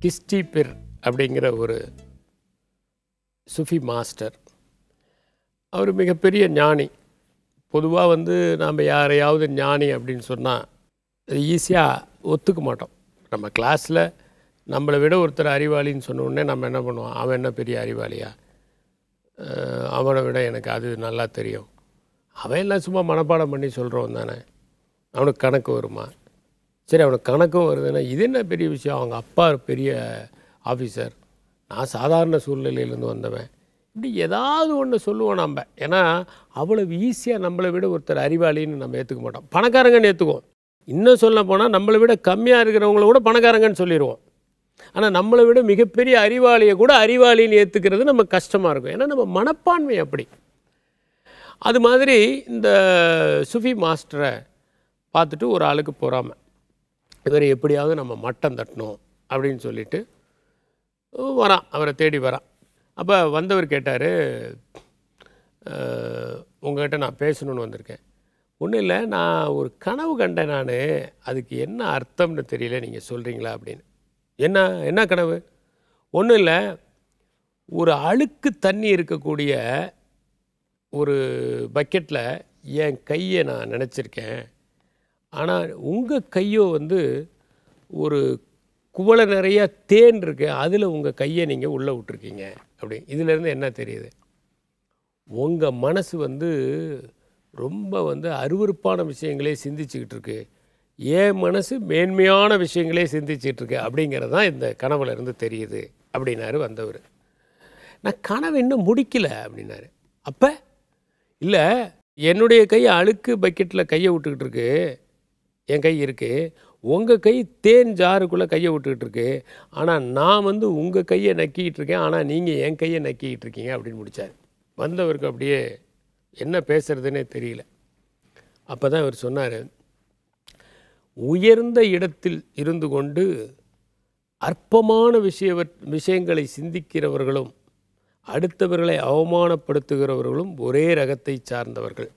கிஸ்டி பிர் அப்படிங்கிற ஒரு சுஃபி மாஸ்டர், அவர் மிகப்பெரிய ஞானி. பொதுவாக வந்து நாம் யாரையாவது ஞானி அப்படின்னு சொன்னால் அது ஈஸியாக ஒத்துக்க மாட்டோம். நம்ம கிளாஸில் நம்மளை விட ஒருத்தர் அறிவாளின்னு சொன்ன உடனே நம்ம என்ன பண்ணுவோம், அவன் என்ன பெரிய அறிவாளியா, அவனை விட எனக்கு அது நல்லா தெரியும், அவன் எல்லாம் சும்மா மனப்பாடம் பண்ணி சொல்கிறவன் தானே, அவனுக்கு கணக்கு வருமா, சரி அவனுக்கு கணக்கும் வருதுன்னா இது என்ன பெரிய விஷயம், அவங்க அப்பா பெரிய ஆஃபீஸர், நான் சாதாரண சூழ்நிலையிலேருந்து வந்தவன், இப்படி ஏதாவது ஒன்று சொல்லுவோம் நம்ம. ஏன்னா அவ்வளவு ஈஸியாக நம்மளை விட ஒருத்தர் அறிவாளின்னு நம்ம ஏற்றுக்க மாட்டோம். பணக்காரங்கன்னு ஏற்றுக்குவோம். இன்னும் சொல்ல போனால் நம்மளை விட கம்மியாக இருக்கிறவங்கள கூட பணக்காரங்கன்னு சொல்லிடுவோம். ஆனால் நம்மளை விட மிகப்பெரிய அறிவாளியை கூட அறிவாளின்னு ஏற்றுக்கிறது நம்ம கஷ்டமாக இருக்கும். ஏன்னா நம்ம மனப்பான்மை அப்படி. அது மாதிரி இந்த சுஃபி மாஸ்டரை பார்த்துட்டு ஒரு ஆளுக்கு பொறாமை, இவரை எப்படியாவது நம்ம மட்டம் தட்டணும் அப்படின்னு சொல்லிட்டு வரான், அவரை தேடி வரான். அப்போ வந்தவர் கேட்டார், உங்கள்கிட்ட நான் பேசணுன்னு வந்திருக்கேன். ஒன்றும் இல்லை, நான் ஒரு கனவு கண்டேன், நான் அதுக்கு என்ன அர்த்தம்னு தெரியல, நீங்கள் சொல்கிறீங்களா அப்படின்னு. என்ன கனவு? ஒன்றும் இல்லை, ஒரு அழுக்கு தண்ணி இருக்கக்கூடிய ஒரு பக்கெட்டில் என் கையை நான் நினச்சிருக்கேன். ஆனால் உங்கள் கையோ வந்து ஒரு குவளை நிறையா தேன் இருக்கு, அதில் உங்கள் கையை நீங்கள் உள்ளே விட்டுருக்கீங்க அப்படி. இதிலேருந்து என்ன தெரியுது, உங்கள் மனசு வந்து ரொம்ப வந்து அருவருப்பான விஷயங்களே சிந்திச்சுக்கிட்டு இருக்கு, என் மனசு மேன்மையான விஷயங்களே சிந்திச்சுட்டு இருக்கு அப்படிங்கிறது தான் இந்த கனவுல இருந்து தெரியுது அப்படின்னாரு வந்தவர். நான் கனவு இன்னும் முடிக்கல அப்படின்னாரு. அப்போ இல்லை, என்னுடைய கை அழுக்கு பக்கெட்டில் கையை விட்டுக்கிட்டு இருக்கு, என் கை இருக்குது, உங்கள் கை தேன் ஜாருக்குள்ளே கையை விட்டுக்கிட்டு இருக்கு, ஆனால் நான் வந்து உங்கள் கையை நக்கிக்கிட்டு இருக்கேன், ஆனால் நீங்கள் என் கையை நக்கிக்கிட்டு இருக்கீங்க அப்படின்னு முடித்தார். வந்தவருக்கு அப்படியே என்ன பேசுறதுன்னே தெரியல. அப்போ தான் அவர் சொன்னார், உயர்ந்த இடத்தில் இருந்து கொண்டு அற்பமான விஷயங்களை சிந்திக்கிறவர்களும் அடுத்தவர்களை அவமானப்படுத்துகிறவர்களும் ஒரே ரகத்தை சார்ந்தவர்கள்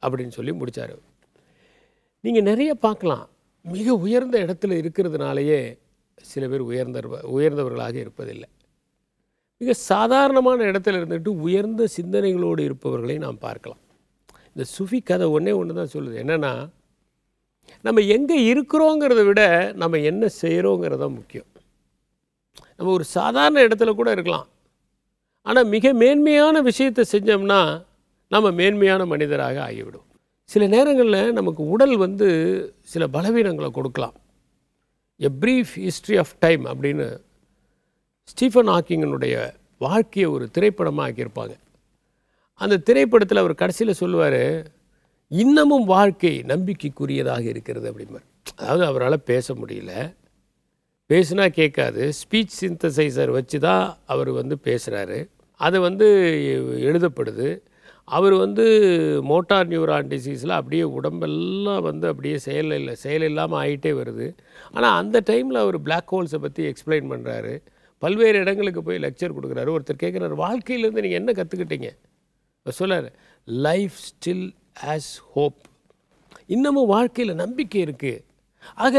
அப்படின்னு சொல்லி முடித்தார். நீங்கள் நிறைய பார்க்கலாம், மிக உயர்ந்த இடத்துல இருக்கிறதுனாலேயே சில பேர் உயர்ந்தவர்களாக இருப்பதில்லை. மிக சாதாரணமான இடத்துல இருந்துட்டு உயர்ந்த சிந்தனைகளோடு இருப்பவர்களை நாம் பார்க்கலாம். இந்த சுஃபி கதை ஒன்று தான் சொல்லுது, என்னென்னா நம்ம எங்கே இருக்கிறோங்கிறத விட நம்ம என்ன செய்கிறோங்கிறது தான் முக்கியம். நம்ம ஒரு சாதாரண இடத்துல கூட இருக்கலாம், ஆனால் மிக மேன்மையான விஷயத்தை செஞ்சோம்னா நம்ம மேன்மையான மனிதராக ஆகிவிடும். சில நேரங்களில் நமக்கு உடல் வந்து சில பலவீனங்களை கொடுக்கலாம். A brief history of time அப்படின்னு ஸ்டீஃபன் ஹாக்கிங்கினுடைய வாழ்க்கையை ஒரு திரைப்படமாக ஆக்கியிருப்பாங்க. அந்த திரைப்படத்தில் அவர் கடைசியில் சொல்லுவார், இன்னமும் வாழ்க்கை நம்பிக்கைக்குரியதாக இருக்கிறது அப்படிம்பார். அதாவது அவரால் பேச முடியல, பேசுனா கேட்காது, ஸ்பீச் சிந்தசைசர் வச்சு தான் அவர் வந்து பேசுகிறாரு, அது வந்து எழுதப்படுது. அவர் வந்து மோட்டார் நியூரான் டிசீஸில் அப்படியே உடம்பெல்லாம் வந்து அப்படியே செயலில்லாமல் ஆகிட்டே வருது. ஆனால் அந்த டைமில் அவர் பிளாக் ஹோல்ஸை பற்றி எக்ஸ்பிளைன் பண்ணுறாரு, பல்வேறு இடங்களுக்கு போய் லெக்சர் கொடுக்குறாரு. ஒருத்தர் கேட்குறாரு, வாழ்க்கையிலேருந்து நீங்கள் என்ன கற்றுக்கிட்டீங்க? சொல்கிறார், லைஃப் ஸ்டில் ஆஸ் ஹோப். இன்னமும் வாழ்க்கையில் நம்பிக்கை இருக்குது. ஆக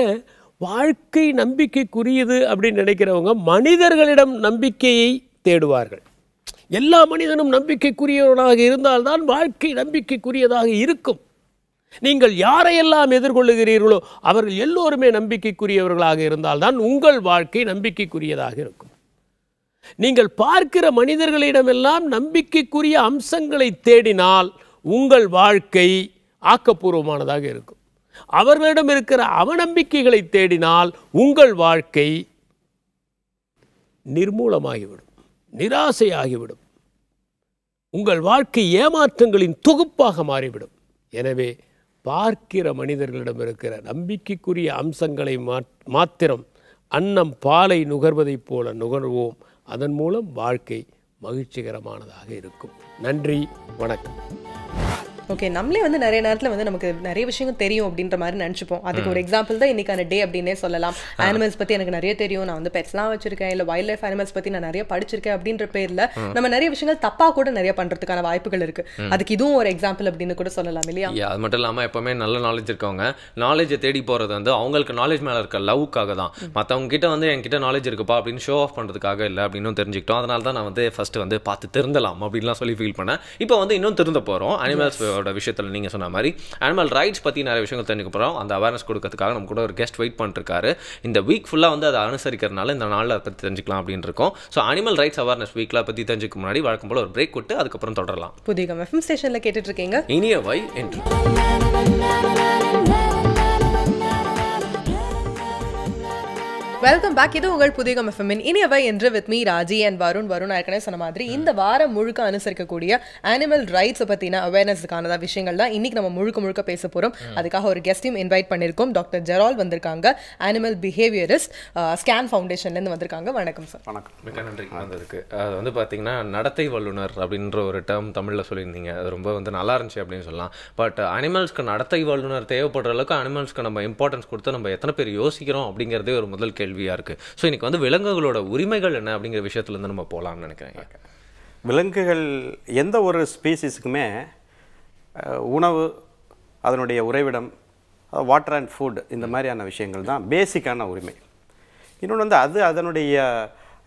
வாழ்க்கை நம்பிக்கைக்குரியது அப்படின்னு நினைக்கிறவங்க மனிதர்களிடம் நம்பிக்கையை தேடுவார்கள். எல்லா மனிதனும் நம்பிக்கைக்குரியவர்களாக இருந்தால்தான் வாழ்க்கை நம்பிக்கைக்குரியதாக இருக்கும். நீங்கள் யாரையெல்லாம் எதிர்கொள்ளுகிறீர்களோ அவர்கள் எல்லோருமே நம்பிக்கைக்குரியவர்களாக இருந்தால்தான் உங்கள் வாழ்க்கை நம்பிக்கைக்குரியதாக இருக்கும். நீங்கள் பார்க்கிற மனிதர்களிடமெல்லாம் நம்பிக்கைக்குரிய அம்சங்களை தேடினால் உங்கள் வாழ்க்கை ஆக்கப்பூர்வமானதாக இருக்கும். அவர்களிடம் இருக்கிற அவநம்பிக்கைகளை தேடினால் உங்கள் வாழ்க்கை நிர்மூலமாகிவிடும், நிராசையாகிவிடும். உங்கள் வாழ்க்கை ஏமாற்றங்களின் தொகுப்பாக மாறிவிடும். எனவே பார்க்கிற மனிதர்களிடம் இருக்கிற நம்பிக்கைக்குரிய அம்சங்களை மாத்திரம் அன்னம் பாலை நுகர்வதைப் போல நுகர்வோம். அதன் மூலம் வாழ்க்கை மகிழ்ச்சிகரமானதாக இருக்கும். நன்றி, வணக்கம். ஓகே, நம்மளே வந்து நிறைய நேரத்தில் வந்து நமக்கு நிறைய விஷயங்கள் தெரியும் அப்படின்ற மாதிரி நினச்சிப்போம். அதுக்கு ஒரு எக்ஸாம்பிள் தான் இன்னைக்கான டே அப்படின்னே சொல்லலாம். அனிமல்ஸ் பற்றி எனக்கு நிறைய தெரியும், நான் வந்து பெட்ஸ்லாம் வச்சிருக்கேன், இல்லை வைல்ட் லைஃப் அனிமல்ஸ் பற்றி நான் நிறைய படிச்சிருக்கேன் அப்படின்ற பேரில் நம்ம நிறைய விஷயங்கள் தப்பாக கூட நிறைய பண்ணுறதுக்கான வாய்ப்புகள் இருக்குது. அதுக்கு இதுவும் ஒரு எக்ஸாம்பிள் அப்படின்னு கூட சொல்லலாம் இல்லையா? அது மட்டும் இல்லாமல் எப்போவுமே நல்ல நாலேஜ் இருக்கவங்க நாலேஜை தேடி போகிறது வந்து அவங்களுக்கு நாலேஜ் மேலே இருக்க லவ்வுக்காக தான். மற்றவங்க கிட்ட வந்து என்கிட்ட நாலேஜ் இருக்குப்பா அப்படின்னு ஷோ ஆஃப் பண்ணுறதுக்காக இல்லை அப்படின்னு தெரிஞ்சுக்கிட்டோம். அதனால தான் நான் வந்து ஃபஸ்ட்டு வந்து பார்த்து திருந்தலாம் அப்படின்லாம் சொல்லி ஃபீல் பண்ணேன். இப்போ வந்து இன்னும் திருந்த போகிறோம். அனிமல்ஸோட விஷயத்தில் நீங்கள் சொன்ன மாதிரி அனிமல் ரைட்ஸ் பற்றி நிறைய விஷயங்கள் தெரிஞ்சுக்க போகிறோம். அந்த அவேர்னஸ் கொடுக்கறதுக்காக நம்ம கூட ஒரு கெஸ்ட் வெயிட் பண்ணிருக்காரு. இந்த வீக் ஃபுல்லாக வந்து அதை அனுசரிக்கிறதுனால இந்த நாளில் அதை பற்றி தெரிஞ்சுக்கலாம் அப்படின்னு இருக்கோம். ஸோ அனிமல் ரைட்ஸ் அவேர்னஸ் வீக்கில் பற்றி தெரிஞ்சுக்க முன்னாடி வழக்கம் போல் ஒரு பிரேக் விட்டு அதுக்கப்புறம் தொடரலாம். புதிய FM ஸ்டேஷனில் கேட்டுட்டு இருக்கீங்க இனியவை என்று. Welcome back. இது உங்கள் புதிய FM இனியவை என்று with me Raji and Varun ஏற்கனவே சொன்ன மாதிரி இந்த வாரம் முழுக்க அனுசரிக்கக்கூடிய அனிமல் ரைட்ஸை பற்றின அவேர்னஸுக்கான விஷயங்கள் தான் இன்னைக்கு நம்ம முழுக்க பேச போகிறோம். அதுக்காக ஒரு கெஸ்டையும் இன்வைட் பண்ணியிருக்கோம். டாக்டர் ஜெரால் வந்திருக்காங்க, அனிமல் பிஹேவியரிஸ்ட், ஸ்கேன் ஃபவுண்டேஷன்லேருந்து வந்திருக்காங்க. வணக்கம் சார். வணக்கம், மிக நன்றி. வந்திருக்கு. அது வந்து பார்த்தீங்கன்னா நடத்தை வல்லுநர் அப்படின்ற ஒரு டேர்ம் தமிழில் சொல்லியிருந்தீங்க. அது ரொம்ப வந்து நல்லா இருந்துச்சு அப்படின்னு சொல்லலாம். பட் அனிமல்ஸ்க்கு நடத்தை வல்லுநர் தேவைப்படுற அளவுக்கு அனிமல்ஸ்க்கு நம்ம இம்பார்ட்டன்ஸ் கொடுத்து நம்ம எத்தனை பேர் யோசிக்கிறோம் அப்படிங்கிறதே ஒரு முதல் கேள்வியாக இருக்குது. ஸோ இன்றைக்கி வந்து விலங்குகளோட உரிமைகள் என்ன அப்படிங்கிற விஷயத்துலேருந்து நம்ம போகலாம்னு நினைக்கிறேன். விலங்குகள் எந்த ஒரு ஸ்பீசிஸுக்குமே உணவு, அதனுடைய உறைவிடம், வாட்டர் அண்ட் ஃபுட், இந்த மாதிரியான விஷயங்கள் தான் பேசிக்கான உரிமை. இன்னொன்று வந்து அதனுடைய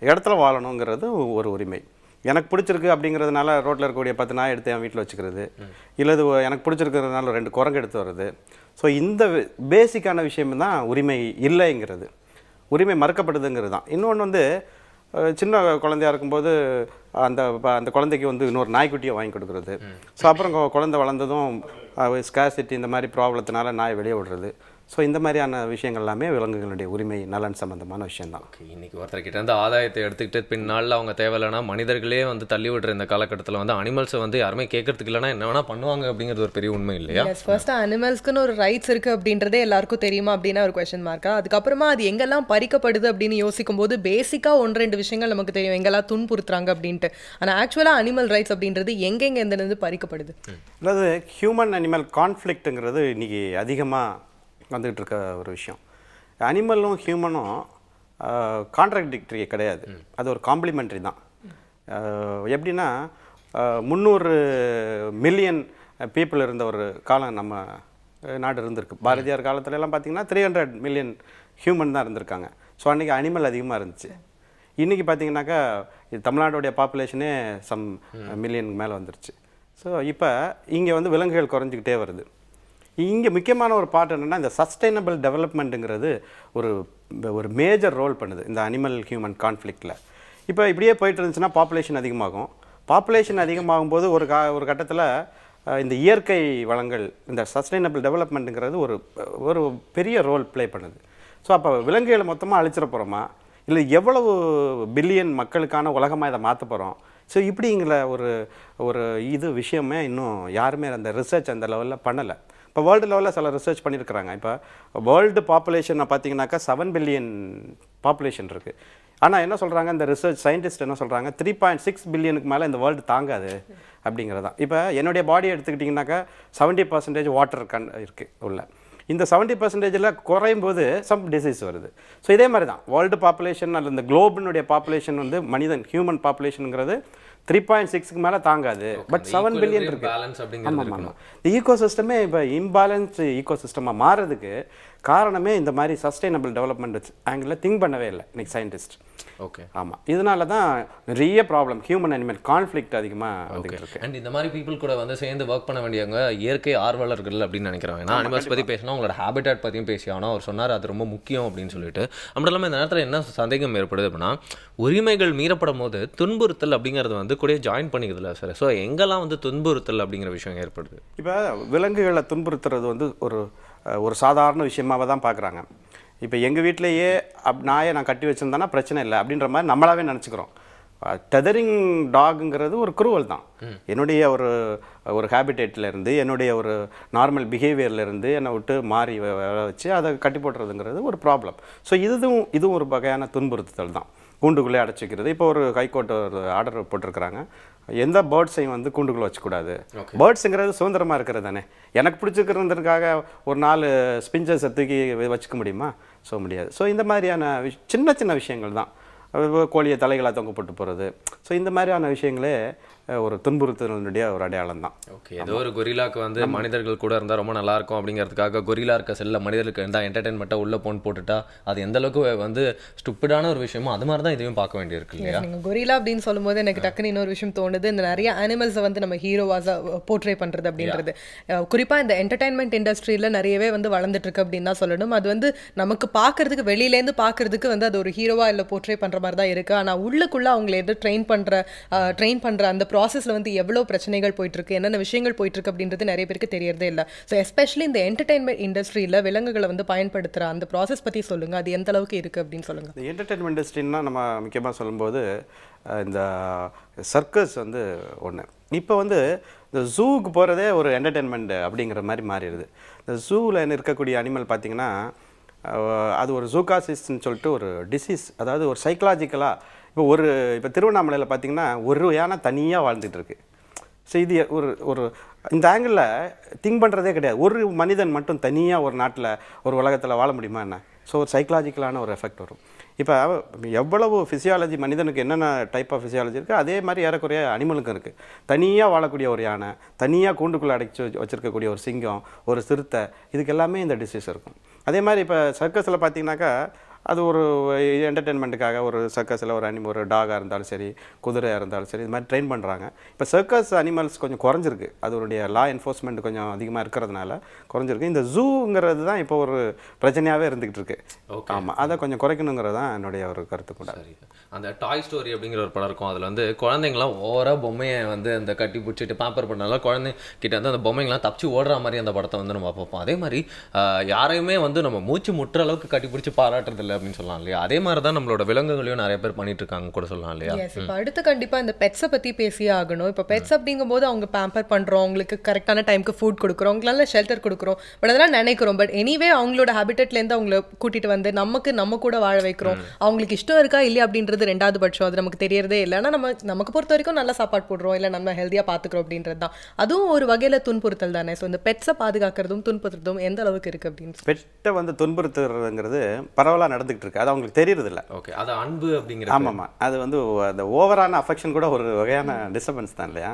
இடத்துல வாழணுங்கிறது ஒரு உரிமை. எனக்கு பிடிச்சிருக்கு அப்படிங்கிறதுனால ரோட்டில் இருக்கக்கூடிய 10 நாய் எடுத்து என் வீட்டில் வச்சுக்கிறது, இல்லது எனக்கு பிடிச்சிருக்கிறதுனால 2 குரங்கு எடுத்து வர்றது. ஸோ இந்த பேசிக்கான விஷயம் தான் உரிமை இல்லைங்கிறது, உரிமை மறுக்கப்படுதுங்கிறது தான். இன்னொன்று வந்து சின்ன குழந்தையாக இருக்கும்போது அந்த குழந்தைக்கு வந்து இன்னொரு நாய்க்குட்டியை வாங்கி கொடுக்குறது. ஸோ அப்புறம் குழந்தை வளர்ந்ததும் ஸ்கார்சிட்டி இந்த மாதிரி ப்ராப்ளத்தினால நாயை வெளியே விடுறது. ஸோ இந்த மாதிரியான விஷயங்கள் எல்லாமே விலங்குகளுடைய உரிமை நலன் சம்மந்தமான விஷயம்தான். இன்றைக்கி ஒருத்தர்கிட்ட இருந்து ஆதாயத்தை எடுத்துக்கிட்டு பின்னால் அவங்க தேவையில்லைனா மனிதர்களே வந்து தள்ளி விடுற இந்த காலகட்டத்தில் வந்து அனிமல்ஸை வந்து யாருமே கேட்கறதுக்கு இல்லைனா என்ன வேணால் பண்ணுவாங்க அப்படிங்கிறது ஒரு பெரிய உண்மை இல்லையா? ஃபர்ஸ்ட் அனிமல்ஸ்க்குன்னு ஒரு ரைட்ஸ் இருக்குது அப்படின்றதே எல்லாருக்கும் தெரியுமா அப்படின்னா ஒரு கொஸ்டின் மார்க்கா. அதுக்கப்புறமா அது எங்கெல்லாம் பறிக்கப்படுது அப்படின்னு யோசிக்கும் போது பேசிக்காக 1-2 விஷயங்கள் நமக்கு தெரியும், எங்கெல்லாம் துன்புறுத்துறாங்க அப்படின்ட்டு. ஆனால் ஆக்சுவலாக அனிமல் ரைட்ஸ் அப்படின்றது எங்கெங்கே எந்தெந்து பறிக்கப்படுது? அதாவது ஹியூமன் அனிமல் கான்ஃப்ளிக்ட்டுங்கிறது இன்றைக்கி அதிகமாக வந்துகிட்டு இருக்க ஒரு விஷயம். அனிமலும் ஹியூமனும் கான்ட்ராடிக்டரி கிடையாது, அது ஒரு காம்ப்ளிமெண்ட்ரி தான். எப்படின்னா 300 மில்லியன் பீப்புள் இருந்த ஒரு காலம் நம்ம நாடு இருந்திருக்கு. பாரதியார் காலத்துலலாம் பார்த்திங்கன்னா 300 மில்லியன் ஹியூமன் தான் இருந்திருக்காங்க. ஸோ அன்றைக்கி அனிமல் அதிகமாக இருந்துச்சு. இன்றைக்கி பார்த்திங்கனாக்கா இது தமிழ்நாட்டுடைய பாப்புலேஷனே சம் மில்லியன் மேலே வந்துருச்சு. ஸோ இப்போ இங்கே வந்து விலங்குகள் குறைஞ்சிக்கிட்டே வருது. இங்கே முக்கியமான ஒரு பார்ட் என்னென்னா இந்த சஸ்டைனபிள் டெவலப்மெண்ட்டுங்கிறது ஒரு மேஜர் ரோல் பண்ணுது இந்த அனிமல் ஹியூமன் கான்ஃப்ளிக்டில். இப்போ இப்படியே போயிட்டு இருந்துச்சுன்னா பாப்புலேஷன் அதிகமாகும். பாப்புலேஷன் அதிகமாகும்போது ஒரு கட்டத்தில் இந்த இயற்கை வளங்கள், இந்த சஸ்டைனபிள் டெவலப்மெண்ட்டுங்கிறது ஒரு பெரிய ரோல் ப்ளே பண்ணுது. ஸோ அப்போ விலங்குகளை மொத்தமாக அழிச்சிட போகிறோமா, இல்லை எவ்வளவு பில்லியன் மக்களுக்கான உலகமாக இதை மாற்ற போகிறோம்? ஸோ இப்படிங்கிற ஒரு விஷயமே இன்னும் யாருமே அந்த ரிசர்ச் அந்த லெவலில் பண்ணலை. இப்போ வேர்ல்டு லெவலில் சில ரிசர்ச் பண்ணியிருக்கிறாங்க. இப்போ வேர்ல்டு பாப்புலேஷனை பார்த்தீங்கன்னாக்கா 7 பில்லியன் பாப்புலேஷன் இருக்குது. ஆனால் என்ன சொல்கிறாங்க இந்த ரிசர்ச் சயின்டிஸ்ட் என்ன சொல்கிறாங்க, 3.6 பில்லியனுக்கு மேலே இந்த வேர்ல்டு தாங்காது அப்படிங்கிறதான். இப்போ என்னுடைய பாடியை எடுத்துக்கிட்டிங்கனாக்கா 70% வாட்டர் இருக்குது உள்ள. இந்த 70%ல் குறையும் போது சம் டிசீஸ் வருது. ஸோ இதே மாதிரி தான் வேர்ல்டு பாப்புலேஷன் அல்லது இந்த குளோபினுடைய பாப்புலேஷன் வந்து மனிதன் ஹியூமன் பாப்புலேஷனுங்கிறது 3.6க்கு மேலே தாங்காது. பட் 7 பில்லியன் இருக்கு. ஆமாம் ஆமாம். இந்த ஈகோ சிஸ்டமே இப்போ இம்பேலன்ஸ் ஈகோ சிஸ்டமாக மாறுறதுக்கு காரணமே இந்த மாதிரி சஸ்டைனபிள் டெவலப்மெண்ட் ஆங்கிளில் திங்க் பண்ணவே இல்லை இன்னைக்கு சயின்டிஸ்ட். ஓகே. ஆமாம், இதனால தான் நிறைய ப்ராப்ளம், ஹியூமன் அனிமல் கான்ஃப்ளிக்ட் அதிகமாக வந்துட்டு இருக்கு. அண்ட் இந்த மாதிரி பீப்புள் கூட வந்து சேர்ந்து ஒர்க் பண்ண வேண்டியவங்க இயற்கை ஆர்வலர்கள் அப்படின்னு நினைக்கிறேன். ஏன்னா அனிமல்ஸ் பற்றி பேசினா உங்களோட ஹேபிட்டாட் பற்றியும் பேசி ஆனால் அவர் சொன்னார் அது ரொம்ப முக்கியம் அப்படின்னு சொல்லிட்டு. அப்படி இல்லாமல் இந்த நேரத்தில் என்ன சந்தேகம் ஏற்படுது அப்படின்னா, உரிமைகள் மீறப்படும் போது துன்புறுத்தல் அப்படிங்கிறது வந்து கூட ஜாயின் பண்ணிக்குதுல்ல சார். ஸோ எங்கெல்லாம் வந்து துன்புறுத்தல் அப்படிங்கிற விஷயம் ஏற்படுது? இப்போ விலங்குகளை துன்புறுத்துறது வந்து ஒரு சாதாரண விஷயமாக தான் பார்க்குறாங்க. இப்போ எங்கள் வீட்டிலேயே நாயை நான் கட்டி வச்சுருந்தேன்னா பிரச்சனை இல்லை அப்படின்ற மாதிரி நம்மளாவே நினச்சிக்கிறோம். டெதரிங் டாகுங்கிறது ஒரு குரூவல் தான். என்னுடைய ஒரு ஹேபிடேட்லேருந்து, என்னுடைய ஒரு நார்மல் பிஹேவியர்லேருந்து என்னை விட்டு மாறி வச்சு அதை கட்டி போட்டுறதுங்கிறது ஒரு ப்ராப்ளம். ஸோ இதுவும் ஒரு வகையான துன்புறுத்தல் தான். கூண்டுக்குள்ளே அடைச்சிக்கிறது. இப்போ ஒரு ஹைகோர்ட் ஒரு ஆர்டர் போட்டிருக்கிறாங்க, எந்த பேர்ட்ஸையும் வந்து கூண்டுக்குள்ளே வச்சுக்கூடாது. பேர்ட்ஸுங்கிறது சுதந்திரமாக இருக்கிறது தானே. எனக்கு பிடிச்சிக்கிறதுக்காக ஒரு 4 ஸ்பிஞ்சர்ஸை தூக்கி வச்சுக்க முடியுமா? ஸோ முடியாது. ஸோ இந்த மாதிரியான சின்ன சின்ன விஷயங்கள் தான். கோழியை தலைகளாக தொங்க போட்டு போகிறது. ஸோ இந்த மாதிரியான விஷயங்களே ஒரு துன்புறுத்தலினுடைய ஒரு அடையாளம் தான். ஓகே. ஏதோ ஒரு கொரிலாக்கு வந்து மனிதர்கள் கூட இருந்தால் ரொம்ப நல்லாயிருக்கும் அப்படிங்கிறதுக்காக கொரிலா இருக்க செல்ல மனிதர்களுக்கு இருந்தால் என்டர்டெயின்மெண்ட்டாக உள்ளே போட்டுட்டா அது எந்த அளவுக்கு வந்து ஸ்டூப்பிடான ஒரு விஷயமோ அது மாதிரி தான் இதையும் பார்க்க வேண்டியிருக்கு இல்லையா? நீங்கள் கொரிலா அப்படின்னு சொல்லும்போது எனக்கு டக்குன்னு இன்னொரு விஷயம் தோணுது. இந்த நிறைய அனிமல்ஸை வந்து நம்ம ஹீரோவாஸாக போர்ட்ரே பண்ணுறது அப்படின்றது குறிப்பாக இந்த என்டர்டைன்மெண்ட் இண்டஸ்ட்ரியில் நிறையவே வந்து வளர்ந்துட்டு இருக்கு அப்படின்னு தான் சொல்லணும். அது வந்து நமக்கு பார்க்கறதுக்கு வெளியிலேருந்து பார்க்கறதுக்கு வந்து அது ஒரு ஹீரோவாக இல்லை போர்ட்ரே பண்ணுற மாதிரி தான் இருக்குது. ஆனால் உள்ளுக்குள்ளே அவங்களை எது ட்ரெயின் பண்ணுற அந்த ப்ராசஸில் வந்து எவ்வளோ பிரச்சனைகள் போயிட்டுருக்கு, என்னென்ன விஷயங்கள் போயிட்டுருக்கு அப்படின்றது நிறைய பேருக்கு தெரியறதே இல்லை. ஸோ எஸ்பெஷலி இந்த என்டர்டைன்மெண்ட் இண்டஸ்ட்ரியில் விலங்குகளை வந்து பயன்படுத்துகிற அந்த ப்ராசஸ் பற்றி சொல்லுங்கள். அது எந்த அளவுக்கு இருக்குது அப்படின்னு சொல்லுங்கள். இந்த என்டர்டைன்மெண்ட் இண்டஸ்ட்ரின்னா நம்ம முக்கியமாக சொல்லும்போது இந்த சர்க்கஸ் வந்து ஒன்று. இப்போ வந்து இந்த ஜூவுக்கு போகிறதே ஒரு என்டர்டைன்மெண்ட் அப்படிங்கிற மாதிரி மாறிடுது. இந்த ஜூவில் இருக்கக்கூடிய அனிமல் பார்த்திங்கன்னா அது ஒரு ஜூகாசிஸ்ன்னு சொல்லிட்டு ஒரு டிசீஸ், அதாவது ஒரு சைக்கலாஜிக்கலாக இப்போ திருவண்ணாமலையில் பார்த்திங்கன்னா ஒரு யானை தனியாக வாழ்ந்துட்டு இருக்கு. ஸோ இது ஒரு இந்த ஆங்கிளில் திங்க் பண்ணுறதே கிடையாது. ஒரு மனிதன் மட்டும் தனியாக ஒரு நாட்டில் ஒரு உலகத்தில் வாழ முடியுமா என்ன? ஸோ ஒரு சைக்கலாஜிக்கலான ஒரு எஃபெக்ட் வரும். இப்போ எவ்வளவு ஃபிசியாலஜி மனிதனுக்கு என்னென்ன டைப் ஆஃப் ஃபிசியாலஜி இருக்குது அதே மாதிரி ஏறக்குறைய அனிமலுக்கும் இருக்குது. தனியாக வாழக்கூடிய ஒரு யானை, தனியாக கூண்டுக்குள்ளே அடைச்சி வச்சுருக்கக்கூடிய ஒரு சிங்கம், ஒரு சிறுத்தை, இதுக்கு எல்லாமே இந்த டிசீஸ் இருக்கும். அதே மாதிரி இப்போ சர்க்கஸில் பார்த்தீங்கன்னாக்கா அது ஒரு என்டர்டெயின்மெண்ட்டுக்காக ஒரு சர்க்கஸில் ஒரு டாகாக இருந்தாலும் சரி, குதிரையாக இருந்தாலும் சரி, இது மாதிரி ட்ரெயின் பண்ணுறாங்க. இப்போ சர்க்கஸ் அனிமல்ஸ் கொஞ்சம் குறைஞ்சிருக்கு. அதனுடைய லா என்ஃபோர்ஸ்மெண்ட் கொஞ்சம் அதிகமாக இருக்கிறதுனால குறைஞ்சிருக்கு. இந்த ஜூங்கிறது தான் இப்போ ஒரு பிரச்சனையாகவே இருந்துகிட்டு இருக்கு. ஆமாம், அதை கொஞ்சம் குறைக்கணுங்கிறது தான் என்னுடைய ஒரு கருத்து கூட. அந்த டாய் ஸ்டோரி அப்படிங்கிற ஒரு படம் இருக்கும். அதில் வந்து குழந்தைங்களாம் ஓவராக பொம்மையை வந்து அந்த கட்டி பிடிச்சிட்டு பேப்பர் பண்ணாலும் குழந்தைங்கிட்ட வந்து அந்த பொம்மைங்களாம் தப்பிச்சு ஓடுற மாதிரி அந்த படத்தை வந்து நம்ம பார்ப்போம். அதே மாதிரி யாரையுமே வந்து நம்ம மூச்சு முட்டுற அளவுக்கு கட்டி பிடிச்சி பாராட்டுறது இல்லை அப்படின்னு சொல்லலாம் இல்லையா? அதே மாதிரி தான் நம்மளோட விலங்குகளையும் நிறைய பேர் பண்ணிட்டு இருக்காங்க கூட சொல்லலாம் இல்லையா? இப்போ அடுத்து கண்டிப்பாக இந்த பெட்ஸை பற்றி பேசியே ஆகணும். இப்போ பெட்ஸ் அப்படிங்கும்போது அவங்க பேம்பர் பண்ணுறோம், அவங்களுக்கு கரெக்டான டைமுக்கு ஃபுட் கொடுக்குறோம், அவங்களால ஷெல்டர் கொடுக்குறோம், பட் அதெல்லாம் நினைக்கிறோம். பட் எனிவே அவங்களோட ஹேபிட்டட்லேருந்து அவங்கள கூட்டிகிட்டு வந்து நம்ம கூட வாழ வைக்கிறோம். அவங்களுக்கு இஷ்டம் இருக்கா இல்லையா அப்படின்றது ரெண்டாவது பட்சம், அது நமக்கு தெரியறதே இல்லை. ஆனால் நமக்கு பொறுத்த வரைக்கும் நல்ல சாப்பாடு போடுறோம், இல்லை நம்ம ஹெல்த்தியாக பார்த்துக்கிறோம் அப்படின்றது தான். அதுவும் ஒரு வகையில் துன்புறுத்தல் தானே. ஸோ இந்த பெட்ஸை பாதுகாக்கிறதும் துன்புறுத்துறதும் எந்த அளவுக்கு இருக்குது அப்படின்னு. பெட்டை வந்து துன்புறுத்துறதுங்கிறது பரவலாக நடந்துகிட்டு இருக்கு. அது அவங்களுக்கு தெரியறதில்ல. ஓகே, அது அன்பு அப்படிங்கிற. ஆமாம்மா, அது வந்து அந்த ஓவரான அஃபெக்ஷன் கூட ஒரு வகையான டிஸ்டர்பன்ஸ் தான் இல்லையா?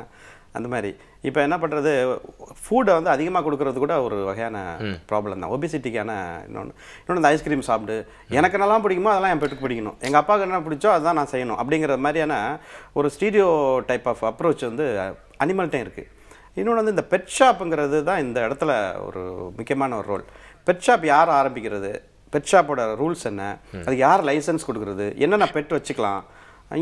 அந்த மாதிரி இப்போ என்ன பண்ணுறது, ஃபுட்டை வந்து அதிகமாக கொடுக்கறது கூட ஒரு வகையான ப்ராப்ளம் தான். ஒபிசிட்டிக்கான இன்னொன்று இந்த ஐஸ்கிரீம் சாப்பிட்டு எனக்கு நல்லா பிடிக்குமோ அதெல்லாம் என் பெட்டுக்கு பிடிக்கணும், எங்கள் அப்பாவுக்கு என்ன பிடிச்சோ அதுதான் நான் செய்யணும் அப்படிங்கிற மாதிரியான ஒரு ஸ்டீரியோ டைப் ஆஃப் அப்ரோச் வந்து அனிமல்கிட்டையும் இருக்குது. இன்னொன்று வந்து இந்த பெட் ஷாப்புங்கிறது தான் இந்த இடத்துல ஒரு முக்கியமான ஒரு ரோல். பெட் ஷாப் யார் ஆரம்பிக்கிறது, பெட் ஷாப்போட ரூல்ஸ் என்ன, அதுக்கு யார் லைசன்ஸ் கொடுக்குறது, என்னென்ன பெட் வச்சுக்கலாம்,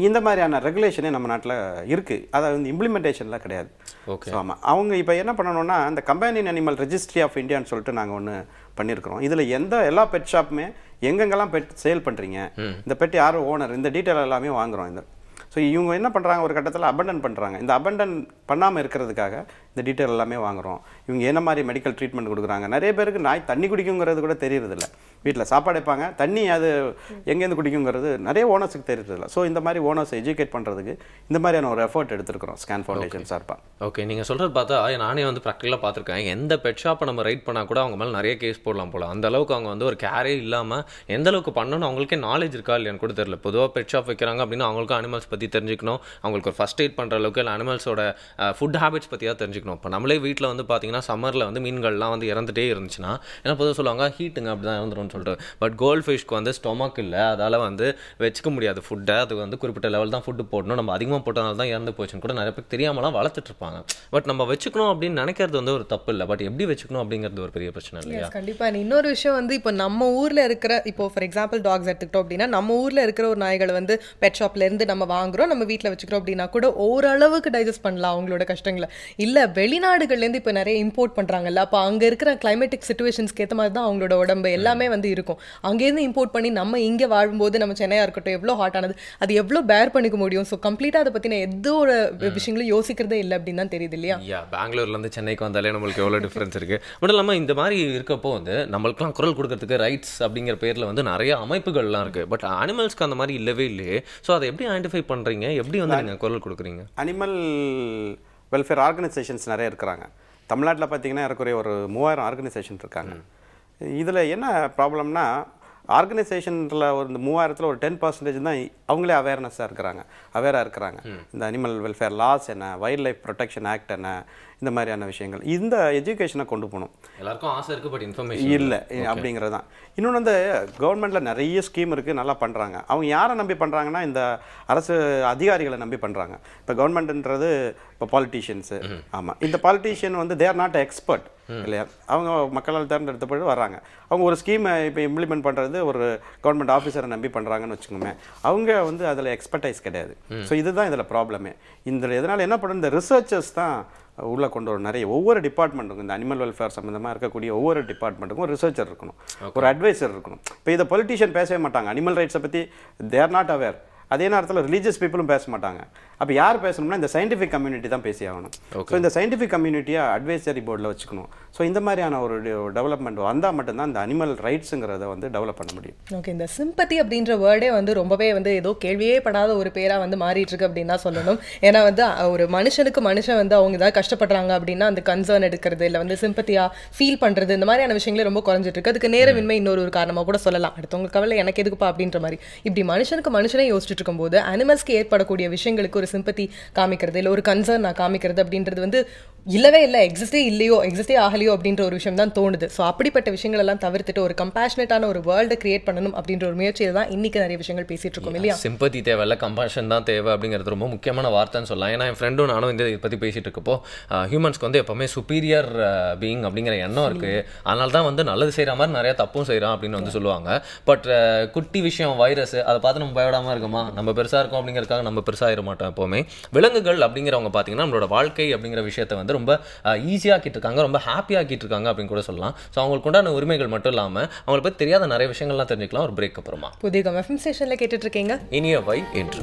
இந்த மாதிரியான ரெகுலேஷனே நம்ம நாட்டில் இருக்குது. அதை வந்து இம்ப்ளிமெண்டேஷன்லாம் கிடையாது. ஓகே. ஆமாம், அவங்க இப்போ என்ன பண்ணணும்னா இந்த கம்பேனியன் அனிமல் ரெஜிஸ்ட்ரி ஆஃப் இந்தியான்னு சொல்லிட்டு நாங்கள் ஒன்று பண்ணியிருக்கிறோம். இதில் எல்லா பெட் ஷாப்புமே எங்கெங்கெல்லாம் பெட் சேல் பண்ணுறீங்க, இந்த பெட் யார் ஓனர், இந்த டீட்டெயில் எல்லாமே வாங்குகிறோம். ஸோ இவங்க என்ன பண்ணுறாங்க, ஒரு கட்டத்தில் அபண்டன் பண்ணுறாங்க. இந்த அபண்டன் பண்ணாமல் இருக்கிறதுக்காக இந்த டீட்டெயில் எல்லாமே வாங்குகிறோம். இவங்க என்ன மாதிரி மெடிக்கல் ட்ரீட்மெண்ட் கொடுக்குறாங்க. நிறைய பேருக்கு நாய் தண்ணி குடிக்குங்கிறது கூட தெரியறதில்ல. வீட்டில் சாப்பாடு வைப்பாங்க, தண்ணி அது எங்கேருந்து குடிக்குங்கிறது நிறைய ஓனர்ஸுக்கு தெரியறதில்ல. ஸோ இந்த மாதிரி ஓனர்ஸ் எஜுகேட் பண்ணுறதுக்கு இந்த மாதிரியான ஒரு எஃபர்ட் எடுத்துருக்கிறோம் ஸ்கேன் ஃபவுண்டேஷன் சார்பாக. ஓகே, நீங்கள் சொல்கிறது பார்த்தா நானே வந்து ப்ராக்டிக்கலாக பார்த்துருக்கேன். எந்த பெட் ஷாப்பை நம்ம ரைட் பண்ணால் கூட அவங்க மேலே நிறைய கேஸ் போடலாம் போல. அந்த அளவுக்கு அவங்க வந்து ஒரு கேரே இல்லாமல் எந்த அளவுக்கு பண்ணணும் அவங்களுக்கே நாலேஜ் இருக்கா இல்லையான்னு கூட தெரியல. பொதுவாக பெட் ஷாப் வைக்கிறாங்க அப்படின்னா அவங்களுக்கும் அனிமல்ஸ் பற்றி தெரிஞ்சுக்கணும், அவங்களுக்கு ஒரு ஃபஸ்ட் எய்ட் பண்ணுற அளவுக்கு இல்லை அனிமல்ஸோட ஃபுட் ஹேபிட்ஸ் பற்றியாக தெரிஞ்சுக்கணும். இப்போ நம்மளே வீட்டில் வந்து பார்த்தீங்கன்னா சம்மரில் வந்து மீன்கள்லாம் வந்து இறந்துட்டே இருந்துச்சுன்னா ஏன்னா பொதுவாக சொல்லுவாங்க ஹீட்டுங்க அப்படி தான் இறந்துரும்னு சொல்லிட்டு. பட் கோல்ட் ஃபிஷ்க்கு வந்து ஸ்டொமக் இல்லை, அதால் வந்து வச்சுக்க முடியாது ஃபுட்டை. அது வந்து குறிப்பிட்ட லெவல் தான் ஃபுட்டு போடணும். நம்ம அதிகமாக போட்டனால தான் இறந்து போச்சுன்னு கூட நிறைய பேர் தெரியாமலாம் வளர்த்துட்டு இருப்பாங்க. பட் நம்ம வச்சுக்கணும் அப்படின்னு நினைக்கிறது வந்து ஒரு தப்பு இல்லை. பட் எப்படி வச்சுக்கணும் அப்படிங்கிறது ஒரு பெரிய பிரச்சனை இல்லையா? கண்டிப்பாக. இன்னொரு விஷயம் வந்து இப்போ நம்ம ஊரில் இருக்கிற இப்போ ஃபார் எக்ஸாம்பிள் டாக்ஸ் எடுத்துக்கிட்டோம் அப்படின்னா நம்ம ஊரில் இருக்கிற ஒரு நாய்களை வந்து பெட் ஷாப்லேருந்து நம்ம வாங்குறோம், நம்ம வீட்டில் வச்சுக்கிறோம் அப்படின்னா கூட ஓரளவுக்கு டைஜஸ்ட் பண்ணலாம் அவங்களோட கஷ்டங்களை. இல்லை வெளிநாடுகள்லேருந்து இப்போ நிறைய இம்போர்ட் பண்ணுறாங்கல்ல, அப்போ அங்கே இருக்கிற கிளைமேட்டிக் சிச்சுவேஷன்ஸ்க்கு ஏற்ற மாதிரி தான் அவங்களோட உடம்பு எல்லாமே வந்து இருக்கும். அங்கேருந்து இம்போர்ட் பண்ணி நம்ம இங்கே வாழும்போது நம்ம சென்னையாக இருக்கட்டும் எவ்வளோ ஹாட் ஆனது அது எவ்வளோ பேர் பண்ணிக்க முடியும். ஸோ கம்ப்ளீட்டாக அதை பற்றின எந்த ஒரு விஷயங்களும் யோசிக்கிறதே இல்லை அப்படின்னு தான் தெரியுது இல்லையா? பெங்களூர்லேருந்து சென்னைக்கு வந்தாலே நம்மளுக்கு எவ்வளோ டிஃப்ரென்ஸ் இருக்குது. மட்டும் இல்லாமல் இந்த மாதிரி இருக்கப்போ வந்து நம்மளுக்குலாம் குரல் கொடுக்கறதுக்கு ரைட்ஸ் அப்படிங்கிற பேரில் வந்து நிறைய அமைப்புகள்லாம் இருக்குது. பட் அனிமல்ஸ்க்கு அந்த மாதிரி இல்லவே இல்லையே. ஸோ அதை எப்படி ஐடென்டிஃபை பண்ணுறீங்க, எப்படி வந்து நீங்கள் குரல் கொடுக்குறீங்க? அனிமல் வெல்ஃபேர் ஆர்கனைசேஷன்ஸ் நிறைய இருக்கிறாங்க. தமிழ்நாட்டில் பார்த்தீங்கன்னா ஏறக்குறைய ஒரு 3000 ஆர்கனைசேஷன் இருக்காங்க. இதில் என்ன ப்ராப்ளம்னா ஆர்கனைசேஷனில் ஒரு இந்த 3000ல் ஒரு 10% தான் அவங்களே அவேராக இருக்கிறாங்க. இந்த அனிமல் வெல்ஃபேர் லாஸ் என்ன, வைல்ட் லைஃப் ப்ரொடெக்ஷன் ஆக்ட் என்ன, இந்த மாதிரியான விஷயங்கள் இந்த எஜுகேஷனை கொண்டு போகணும். எல்லாருக்கும் ஆசை இருக்குது, பட் இன்ஃபர்மேஷன் இல்லை அப்படிங்கிறது தான். இன்னொன்று வந்து கவர்மெண்ட்டில் நிறைய ஸ்கீம் இருக்குது, நல்லா பண்ணுறாங்க. அவங்க யாரை நம்பி பண்ணுறாங்கன்னா இந்த அரசு அதிகாரிகளை நம்பி பண்ணுறாங்க. இப்போ கவர்மெண்ட்ன்றது இப்போ பாலிட்டிஷியன்ஸு. ஆமாம், இந்த பாலிட்டிஷியன் வந்து தேர் நாட் எக்ஸ்பர்ட் இல்லையா? அவங்க மக்களால் தேர்ந்தெடுத்தப்பட்டு வர்றாங்க. அவங்க ஒரு ஸ்கீமை இப்போ இம்ப்ளிமெண்ட் பண்ணுறது ஒரு கவர்மெண்ட் ஆஃபீஸரை நம்பி பண்ணுறாங்கன்னு வச்சுக்கோங்க. அவங்க வந்து அதில் எக்ஸ்பர்டைஸ் கிடையாது. ஸோ இதுதான் இதில் ப்ராப்ளமே. இந்த இதனால் என்ன பண்ணுறது, இந்த ரிசர்ச்சர்ஸ் தான் உள்ளே கொண்டு வரும். நிறைய ஒவ்வொரு டிபார்ட்மெண்ட்டுக்கும் இந்த அனிமல் வெல்ஃபேர் சம்மந்தமாக இருக்கக்கூடிய ஒவ்வொரு டிபார்ட்மெண்ட்டுக்கும் ரிசர்ச்சர் இருக்கணும், ஒரு அட்வைசர் இருக்கணும். இப்போ இதை பொலிட்டிஷியன் பேசவே மாட்டாங்க, அனிமல் ரைட்ஸை பற்றி தேர் நாட் அவேர். அதே நேரத்தில் ரிலீஜியஸ் பீப்புளும் பேச மாட்டாங்க. அப்போ யார் பேசணும்னா இந்த சயின்டிஃபிக் கம்யூனிட்டி தான் பேசி ஆகணும். ஸோ இந்த சயின்டிஃபிக் கம்யூனிட்டியை அட்வைசரி போர்டில் வச்சுக்கணும். ஸோ இந்த மாதிரியான ஒரு டெவலப்மெண்ட் வந்தால் மட்டும்தான் இந்த அனிமல் ரைட்ஸுங்கிறத வந்து டெவலப் பண்ண முடியும். ஓகே, இந்த சிம்பத்தி அப்படின்ற வேர்டே வந்து ரொம்பவே வந்து ஏதோ கேள்வியே படாத ஒரு பேராக வந்து மாறிட்டு இருக்கு அப்படின்னு தான் சொல்லணும். ஏன்னா வந்து ஒரு மனுஷனுக்கு மனுஷன் வந்து அவங்க ஏதாவது கஷ்டப்படுறாங்க அப்படின்னா அந்த கன்சர்ன் எடுக்கிறது இல்லை வந்து சிம்பத்தியாக ஃபீல் பண்ணுறது இந்த மாதிரியான விஷயங்களே ரொம்ப குறைஞ்சிட்டு இருக்கு. அதுக்கு நேரமின்மை இன்னொரு ஒரு காரணமாக கூட சொல்லலாம். அடுத்தவங்க கவலை எனக்கு எதுக்குப்பா அப்படின்ற மாதிரி இப்படி மனுஷனுக்கு மனுஷனே யோசிச்சுட்டு இருக்கும்போது அனிமல்ஸ்க்கு ஏற்படக்கூடிய விஷயங்களுக்கு ஒரு சிம்பத்தி காமிக்கிறது இல்லை ஒரு கன்சர்ன் நான் காமிக்கிறது அப்படின்றது வந்து இல்லவே இல்லை, எக்ஸிஸ்டே ஆகலையோ அப்படின்ற ஒரு விஷயம் தான் தோணுது. ஸோ அப்படிப்பட்ட விஷயங்கள் எல்லாம் தவிர்த்துட்டு ஒரு கம்பேஷனேட்டான ஒரு வேர்ல்டை கிரியேட் பண்ணணும் அப்படின்ற ஒரு முயற்சியை தான் இன்னைக்கு நிறைய விஷயங்கள் பேசிட்டு இருக்கோம் இல்லையா? சிம்பத்தி தேவையில்ல, கம்பேஷன் தான் தேவை அப்படிங்கிறது ரொம்ப முக்கியமான வார்த்தைன்னு சொல்லலாம். ஏன்னா என் ஃப்ரெண்டும் நானும் இதை பற்றி பேசிட்டு இருக்கப்போ ஹியூமன்ஸ்க்கு வந்து எப்பவுமே சுப்பீரியர் பீயிங் அப்படிங்கிற எண்ணம் இருக்குது. அதனால தான் வந்து நல்லது செய்கிற மாதிரி நிறைய தப்பும் செய்கிறான் அப்படின்னு வந்து சொல்லுவாங்க. பட் குட்டி விஷயம் வைரஸ் அதை பார்த்து நம்ம பயப்படாமல் இருக்குமா, நம்ம பெருசாக இருக்கோம் அப்படிங்கிறதுக்காக நம்ம பெருசாக ஆயிட மாட்டோம். எப்போவுமே விலங்குகள் அப்படிங்கிறவங்க பார்த்தீங்கன்னா நம்மளோட வாழ்க்கை அப்படிங்கிற விஷயத்தை வந்து ரொம்ப ஈஸியாக்கிட்டு இருக்காங்க, ரொம்ப ஹாப்பியாக்கிட்டு இருக்காங்க அப்படின்னு கூட சொல்லலாம். ஸோ அவங்களுக்கு உண்டான உரிமைகள் மட்டும் இல்லாமல் அவங்களை பற்றி தெரியாத நிறைய விஷயங்கள்லாம் தெரிஞ்சுக்கலாம் ஒரு பிரேக் அப்புறமா. புதிய FM ஸ்டேஷனில் கேட்டுட்டு இருக்கீங்க இனியவை என்று.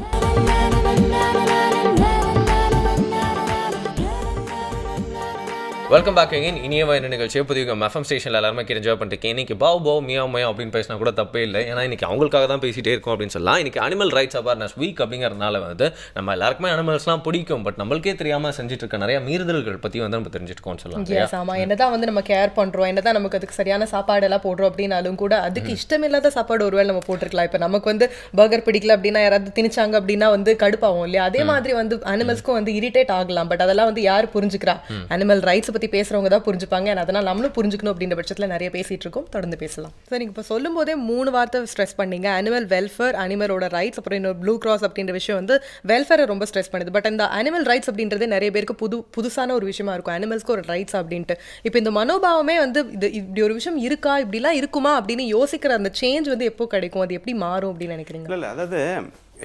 Welcome back again. இனியவை என்ன நிகழ்ச்சியை புதிய FM ஸ்டேஷனில் எல்லாருமே என்ஜாய் பண்ணிட்டு இன்னைக்கு பாவ் மியா மயா அப்படின்னு பேசினா கூட தப்பே இல்லை. ஏன்னா இன்னைக்கு அவங்களுக்காக தான் பேசிட்டே இருக்கோம் அப்படின்னு சொல்லலாம். இன்னைக்கு அனிமல் ரைட்ஸ் அவேர்னஸ் வீக் அப்படிங்கிறதுனால வந்து நம்ம எல்லாருக்குமே அனிமல்ஸ்லாம் பிடிக்கும், பட் நம்மளுக்கே தெரியாமல் செஞ்சுட்டு இருக்க நிறைய மீறுதல்கள் பற்றி வந்து நம்ம தெரிஞ்சுட்டுக்கோன்னு சொல்லலாம். ஆமாம், என்னதான் வந்து நம்ம கேர் பண்ணுறோம், என்னதான் நமக்கு அதுக்கு சரியான சாப்பாடு எல்லாம் போடுறோம் அப்படின்னாலும் கூட அதுக்கு இஷ்டமில்லாத சாப்பாடு ஒருவேளை நம்ம போட்டிருக்கலாம். இப்போ நமக்கு வந்து பர்கர் பிடிக்கல அப்படின்னா யாராவது திணிச்சாங்க அப்படின்னா வந்து கடுப்பாகும் இல்லையா? அதே மாதிரி வந்து அனிமல்ஸ்க்கும் வந்து இரிட்டேட் ஆகலாம். பட் அதெல்லாம் வந்து யார் புரிஞ்சுக்கிறா? அனிமல் ரைட்ஸ் பற்றி பேசுகிறவங்க தான் புரிஞ்சுப்பாங்க. அதனால் நம்மளும் புரிஞ்சுக்கணும் அப்படின்ற பட்சத்தில் நிறைய பேசிட்டு இருக்கோம். தொடர்ந்து பேசலாம். ஸோ நீங்கள் இப்போ சொல்லும் போதே 3 வார்த்தை ஸ்ட்ரெஸ் பண்ணீங்க, அனிமல் வெல்ஃபேர், அனிமலோட ரைட்ஸ், அப்புறம் இன்னொரு ப்ளூ கிராஸ் அப்படின்ற விஷயம் வந்து வெல்ஃபேரை ரொம்ப ஸ்ட்ரெஸ் பண்ணுது. பட் இந்த அனிமல் ரைட்ஸ் அப்படின்றதே நிறைய பேருக்கு புதுசான ஒரு விஷயமா இருக்கும், அனிமல்ஸ்க்கு ஒரு ரைட்ஸ் அப்படின்ட்டு. இப்போ இந்த மனோபாவமே வந்து இது இப்படி ஒரு விஷயம் இருக்கா, இப்படிலாம் இருக்குமா அப்படின்னு யோசிக்கிற அந்த சேஞ்ச் வந்து எப்போ கிடைக்கும், அது எப்படி மாறும் அப்படின்னு நினைக்கிறீங்க? இல்லை, அதாவது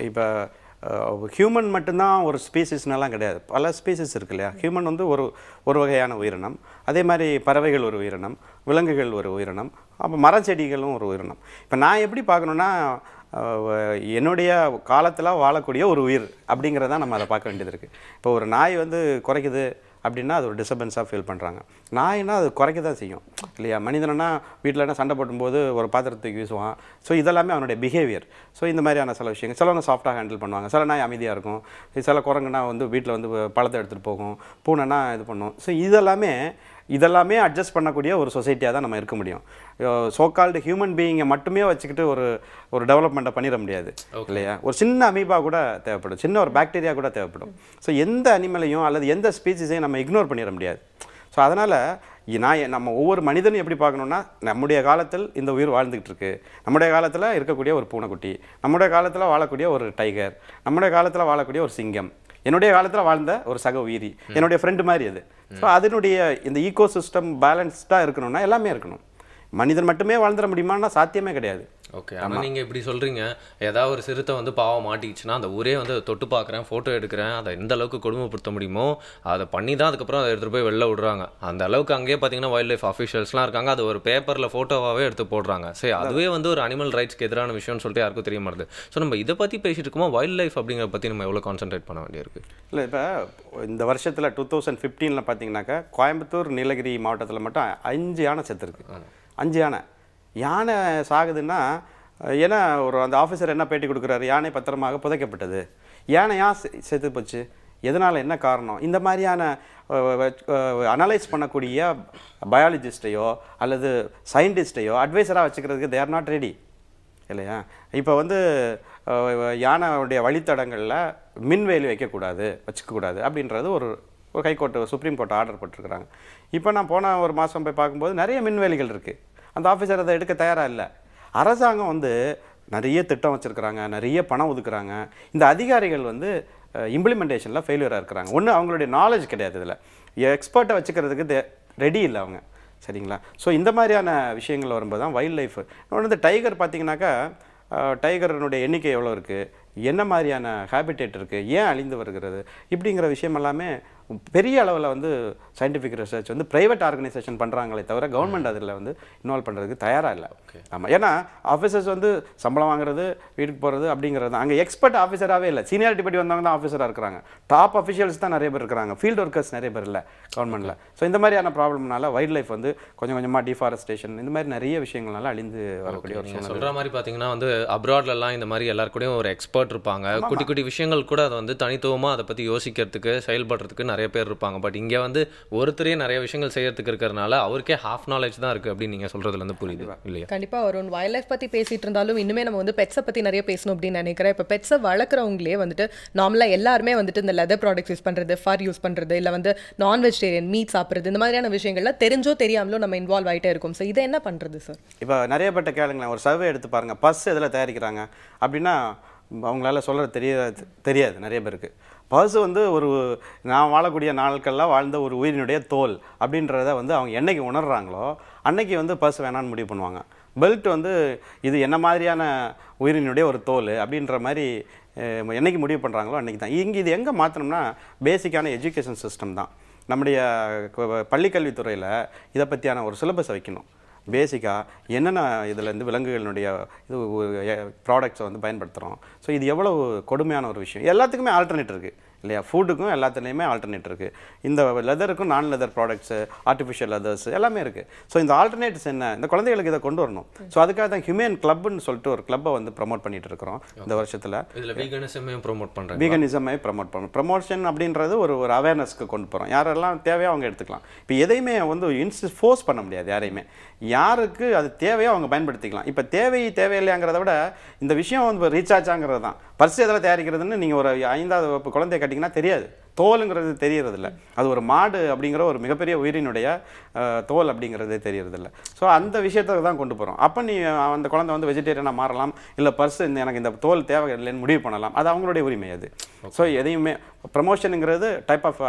இப்போ ஹியூமன் மட்டும்தான் ஒரு ஸ்பீசிஸ்னாலாம் கிடையாது, பல ஸ்பீசிஸ் இருக்கு இல்லையா? ஹியூமன் வந்து ஒரு வகையான உயிரினம், அதே மாதிரி பறவைகள் ஒரு உயிரினம், விலங்குகள் ஒரு உயிரினம், அப்போ மரச்செடிகளும் ஒரு உயிரினம். இப்போ நான் எப்படி பார்க்கணுன்னா என்னுடைய காலத்தில் வாழக்கூடிய ஒரு உயிர் அப்படிங்கிறதான் நம்ம அதை பார்க்க வேண்டியது இருக்குது. இப்போ ஒரு நாய் வந்து குறைக்குது அப்படின்னா அது ஒரு டிஸ்டர்பன்ஸாக ஃபீல் பண்ணுறாங்க. நாய்னா அது குறைக்க தான் செய்யும் இல்லையா? மனிதனா வீட்டில் என்ன சண்டை போடும்போது ஒரு பாத்திரத்துக்கு வீசுவான். ஸோ இதெல்லாமே அவனுடைய பிஹேவியர். ஸோ இந்த மாதிரியான சில விஷயங்கள் சிலவங்க சாஃப்டாக ஹேண்டில் பண்ணுவாங்க, சில நாய் அமைதியாக இருக்கும், சில குரங்குனா வந்து வீட்டில் வந்து பழத்தை எடுத்துகிட்டு போகும், பூனைனா இது பண்ணும். ஸோ இதெல்லாமே அட்ஜஸ்ட் பண்ணக்கூடிய ஒரு சொசைட்டியாக தான் நம்ம இருக்க முடியும். சோகால்டு ஹியூமன் பீயிங்கை மட்டுமே வச்சுக்கிட்டு ஒரு டெவலப்மெண்ட்டை பண்ணிட முடியாது இல்லையா? ஒரு சின்ன அமீபா கூட தேவைப்படும், சின்ன ஒரு பாக்டீரியா கூட தேவைப்படும். ஸோ எந்த அனிமலையும் அல்லது எந்த ஸ்பீசிஸையும் நம்ம இக்னோர் பண்ணிட முடியாது. ஸோ அதனால் நம்ம ஒவ்வொரு மனிதனும் எப்படி பார்க்கணுன்னா, நம்முடைய காலத்தில் இந்த உயிர் வாழ்ந்துக்கிட்டு இருக்கு, நம்முடைய காலத்தில் இருக்கக்கூடிய ஒரு பூனைக்குட்டி, நம்முடைய காலத்தில் வாழக்கூடிய ஒரு டைகர், நம்முடைய காலத்தில் வாழக்கூடிய ஒரு சிங்கம், என்னுடைய காலத்தில் வாழ்ந்த ஒரு சக உயிரி, என்னுடைய ஃப்ரெண்டு மாதிரி அது. ஸோ அதனுடைய இந்த ஈகோ சிஸ்டம் பேலன்ஸ்டாக இருக்கணும்னா எல்லாமே இருக்கணும். மனிதன் மட்டுமே வாழ்ந்துட முடியுமான்னா சாத்தியமே கிடையாது. ஓகே, ஆனால் நீங்கள் இப்படி சொல்கிறீங்க, ஏதாவது ஒரு சிறுத்தை வந்து பாவம் மாட்டிக்கிச்சுன்னா அந்த ஊரே வந்து தொட்டு பார்க்குறேன், ஃபோட்டோ எடுக்கிறேன், அதை எந்த அளவுக்கு கொடுமைப்படுத்த முடியுமோ அதை பண்ணி தான் அதுக்கப்புறம் அதை எடுத்துகிட்டு போய் வெளில விடுறாங்க. அந்த அளவுக்கு அங்கேயே பார்த்தீங்கன்னா வைல்ட் லைஃப் அஃபிஷியல்ஸ்லாம் இருக்காங்க, அது ஒரு பேப்பரில் ஃபோட்டோவாகவே எடுத்து போடுறாங்க. சரி, அதுவே வந்து ஒரு அனிமல் ரைட்ஸ்க்கு எதிரான விஷயம்னு சொல்லிட்டு யாருக்கும் தெரிய மாட்டுது. ஸோ நம்ம இதை பற்றி பேசிட்டு இருக்கோம், வைல்ட் லைஃப் அப்படிங்கிறத பற்றி நம்ம எவ்வளோ கான்சென்ட்ரேட் பண்ண வேண்டியிருக்கு? இல்லை, இப்போ இந்த வருஷத்தில் 2015 பார்த்தீங்கன்னாக்கா கோயம்புத்தூர் நீலகிரி மாவட்டத்தில் மட்டும் 5 யானை செத்துருக்கு. 5 யானை சாகுதுன்னா, ஏன்னா அந்த ஆஃபீஸர் என்ன பேட்டி கொடுக்குறாரு, யானை பத்திரமாக புதைக்கப்பட்டது, யானை ஏன் செத்து போச்சு, எதனால், என்ன காரணம், இந்த மாதிரியான அனலைஸ் பண்ணக்கூடிய பயாலஜிஸ்ட்டையோ அல்லது சயின்டிஸ்ட்டையோ அட்வைசராக வச்சுக்கிறதுக்கு தே ஆர் நாட் ரெடி இல்லையா? இப்போ வந்து யானையுடைய வழித்தடங்களில் மின்வேலி வச்சுக்கக்கூடாது அப்படின்றது ஒரு ஹைகோர்ட்டு சுப்ரீம் கோர்ட் ஆர்டர் போட்டிருக்கிறாங்க. இப்போ நான் போன ஒரு மாதம் போய் பார்க்கும்போது நிறைய மின்வேலிகள் இருக்குது, அந்த ஆஃபீஸர் அதை எடுக்க தயாராக இல்லை. அரசாங்கம் வந்து நிறைய திட்டம் வச்சுருக்கிறாங்க, நிறைய பணம் ஒதுக்குறாங்க, இந்த அதிகாரிகள் வந்து இம்ப்ளிமெண்டேஷனில் ஃபெயிலியராக இருக்கிறாங்க. ஒன்று அவங்களுடைய நாலேஜ் கிடையாது, இதில் எக்ஸ்பர்ட்டை வச்சுக்கிறதுக்கு ரெடி இல்லை அவங்க, சரிங்களா? ஸோ இந்த மாதிரியான விஷயங்கள் வரும்போது தான் வைல்ட் லைஃப். இன்னொன்று இந்த டைகர் பார்த்திங்கனாக்கா, டைகரனுடைய எண்ணிக்கை எவ்வளோ இருக்குது, என்ன மாதிரியான ஹேபிடேட் இருக்குது, ஏன் அழிந்து வருகிறது, இப்படிங்கிற விஷயம் எல்லாமே பெரிய அளவில் வந்து சயின்டிஃபிக் ரிசர்ச் வந்து ப்ரைவேட் ஆர்கனைசேஷன் பண்ணுறாங்களே தவிர கவர்மெண்ட் அதில் வந்து இன்வால்வ் பண்ணுறதுக்கு தயாராக இல்லை. ஆமாம், ஏன்னா ஆஃபீஸர்ஸ் வந்து சம்பளம் வாங்குறது, வீட்டுக்கு போகிறது அப்படிங்கிறது, அங்கே எக்ஸ்பர்ட் ஆஃபீஸராகவே இல்லை, சீனியாரிட்டி படி வந்தவங்க தான் ஆஃபீஸராக இருக்கிறாங்க, டாப் அஃபிஷியல்ஸ் தான் நிறைய பேர் இருக்கிறாங்க, ஃபீல்டு ஒர்க்கர்ஸ் நிறைய பேர் இல்லை கவர்மெண்ட்டில். ஸோ இந்த மாதிரியான ப்ராப்ளம்னால வைல்ட் லைஃப் வந்து கொஞ்சம் கொஞ்சமாக டிஃபாரஸ்டேஷன் இந்த மாதிரி நிறைய விஷயங்களால அழிந்து வரக்கூடிய ஒரு சூழ்நிலை. சொல்கிற மாதிரி பார்த்தீங்கன்னா வந்து அப்ராட்லலாம் இந்த மாதிரி எல்லாருக்கூடையும் ஒரு எக்ஸ்பர்ட் இருப்பாங்க, குட்டி குட்டி விஷயங்கள் கூட அதை வந்து தனித்துவமாக அதை பற்றி யோசிக்கிறதுக்கு செயல்படுறதுக்கு நிறைய பேர் இருப்பாங்க. பட் இங்கே வந்து ஒருத்தரே நிறைய விஷயங்கள் செய்யறதுக்கு இருக்கிறதுனால அவருக்கே ஹாஃப் நாலேஜ் தான் இருக்குது அப்படின்னு நீங்கள் சொல்கிறதுலேருந்து புரியுது இல்லையா? கண்டிப்பாக வரும். வைல்ட் லைஃப் பற்றி பேசிகிட்டு இருந்தாலும் இன்னுமே நம்ம வந்து பெட்ஸை பற்றி நிறைய பேசணும் அப்படின்னு நினைக்கிறேன். இப்போ பெட்ஸை வளர்க்குறவங்களே வந்துட்டு நார்மலாக எல்லாருமே வந்துட்டு இந்த லெதர் ப்ராடக்ட்ஸ் யூஸ் பண்ணுறது, ஃபர் யூஸ் பண்ணுறது, இல்லை வந்து நான் வெஜிடேரியன் மீட் சாப்பிட்றது, இந்த மாதிரியான விஷயங்கள்லாம் தெரிஞ்சோ தெரியாமலோ நம்ம இன்வால்வ் ஆகிட்டே இருக்கும். ஸோ இதை என்ன பண்ணுறது சார்? இப்போ நிறைய பேர்ட்ட கேளுங்களேன், ஒரு சர்வே எடுத்து பாருங்கள், பஸ் எதில் தயாரிக்கிறாங்க அப்படின்னா அவங்களால சொல்கிறது தெரியாது நிறைய பேருக்கு. பர்ஸு வந்து நான் வாழக்கூடிய நாட்கள்லாம் வாழ்ந்த ஒரு உயிரினுடைய தோல் அப்படின்றத வந்து அவங்க என்னைக்கு உணர்றாங்களோ அன்னைக்கு வந்து பர்ஸ் வேணான்னு முடிவு பண்ணுவாங்க. பெல்ட் வந்து இது என்ன மாதிரியான உயிரினுடைய ஒரு தோல் அப்படின்ற மாதிரி என்னைக்கு முடிவு பண்ணுறாங்களோ அன்றைக்கி தான். இங்கே இது எங்கே மாற்றணும்னா பேசிக்கான எஜுகேஷன் சிஸ்டம் தான். நம்முடைய பள்ளிக்கல்வித்துறையில் இதை பற்றியான ஒரு சிலபஸை வைக்கணும். பேசிக்காக என்னென்ன இதிலேருந்து விலங்குகளினுடைய ப்ராடக்ட்ஸை வந்து பயன்படுத்துகிறோம், ஸோ இது எவ்வளவு கொடுமையான ஒரு விஷயம். எல்லாத்துக்குமே ஆல்டர்னேட் இருக்குது இல்லையா? ஃபுட்டுக்கும் எல்லாத்துலேயுமே ஆல்டர்னேட் இருக்குது. இந்த லெதருக்கும் நான் லெதர் ப்ராடக்ட்ஸு, ஆர்டிஃபிஷியல் லெதர்ஸ் எல்லாமே இருக்குது. ஸோ இந்த ஆல்டர்னேட்ஸ் என்ன, இந்த குழந்தைகளுக்கு இதை கொண்டு வரணும். ஸோ அதுக்காக தான் ஹியூமன் கிளப்னு சொல்லிட்டு ஒரு கிளப்பை வந்து ப்ரமோட் பண்ணிட்டு இருக்கிறோம் இந்த வருஷத்தில். இதில் வீகனிசமையும் ப்ரமோட் பண்ணுறோம். வீகனிசமையும் ப்ரமோட் பண்ணுறோம். ப்ரமோஷன் அப்படின்றது ஒரு அவேர்னஸ்க்கு கொண்டு போகிறோம். யாரெல்லாம் தேவையோ அவங்க எடுத்துக்கலாம். இப்போ எதையுமே வந்து ஃபோர்ஸ் பண்ண முடியாது யாரையுமே. யாருக்கு அது தேவையோ அவங்க பயன்படுத்திக்கலாம். இப்போ தேவையில்லையாங்கிறத விட இந்த விஷயம் வந்து ரீசார்ஜ் ஆங்கிறது தான். பர்ஸ் எதில் தயாரிக்கிறதுன்னு நீங்கள் ஒரு 5வது வகுப்பு குழந்தைய கட்டிங்கன்னா தெரியாது, தோலுங்கிறது தெரியறதில்ல. அது ஒரு மாடு அப்படிங்கிற ஒரு மிகப்பெரிய உயிரினுடைய தோல் அப்படிங்கிறதே தெரியறதில்ல. ஸோ அந்த விஷயத்தை தான் கொண்டு போகிறோம். அப்போ அந்த குழந்தை வந்து வெஜிடேரியனாக மாறலாம், இல்லை பர்ஸ் எனக்கு இந்த தோல் தேவை இல்லைன்னு முடிவு பண்ணலாம். அது அவங்களுடைய உரிமை அது. ஸோ எதையுமே ப்ரமோஷனுங்கிறது டைப் ஆஃப்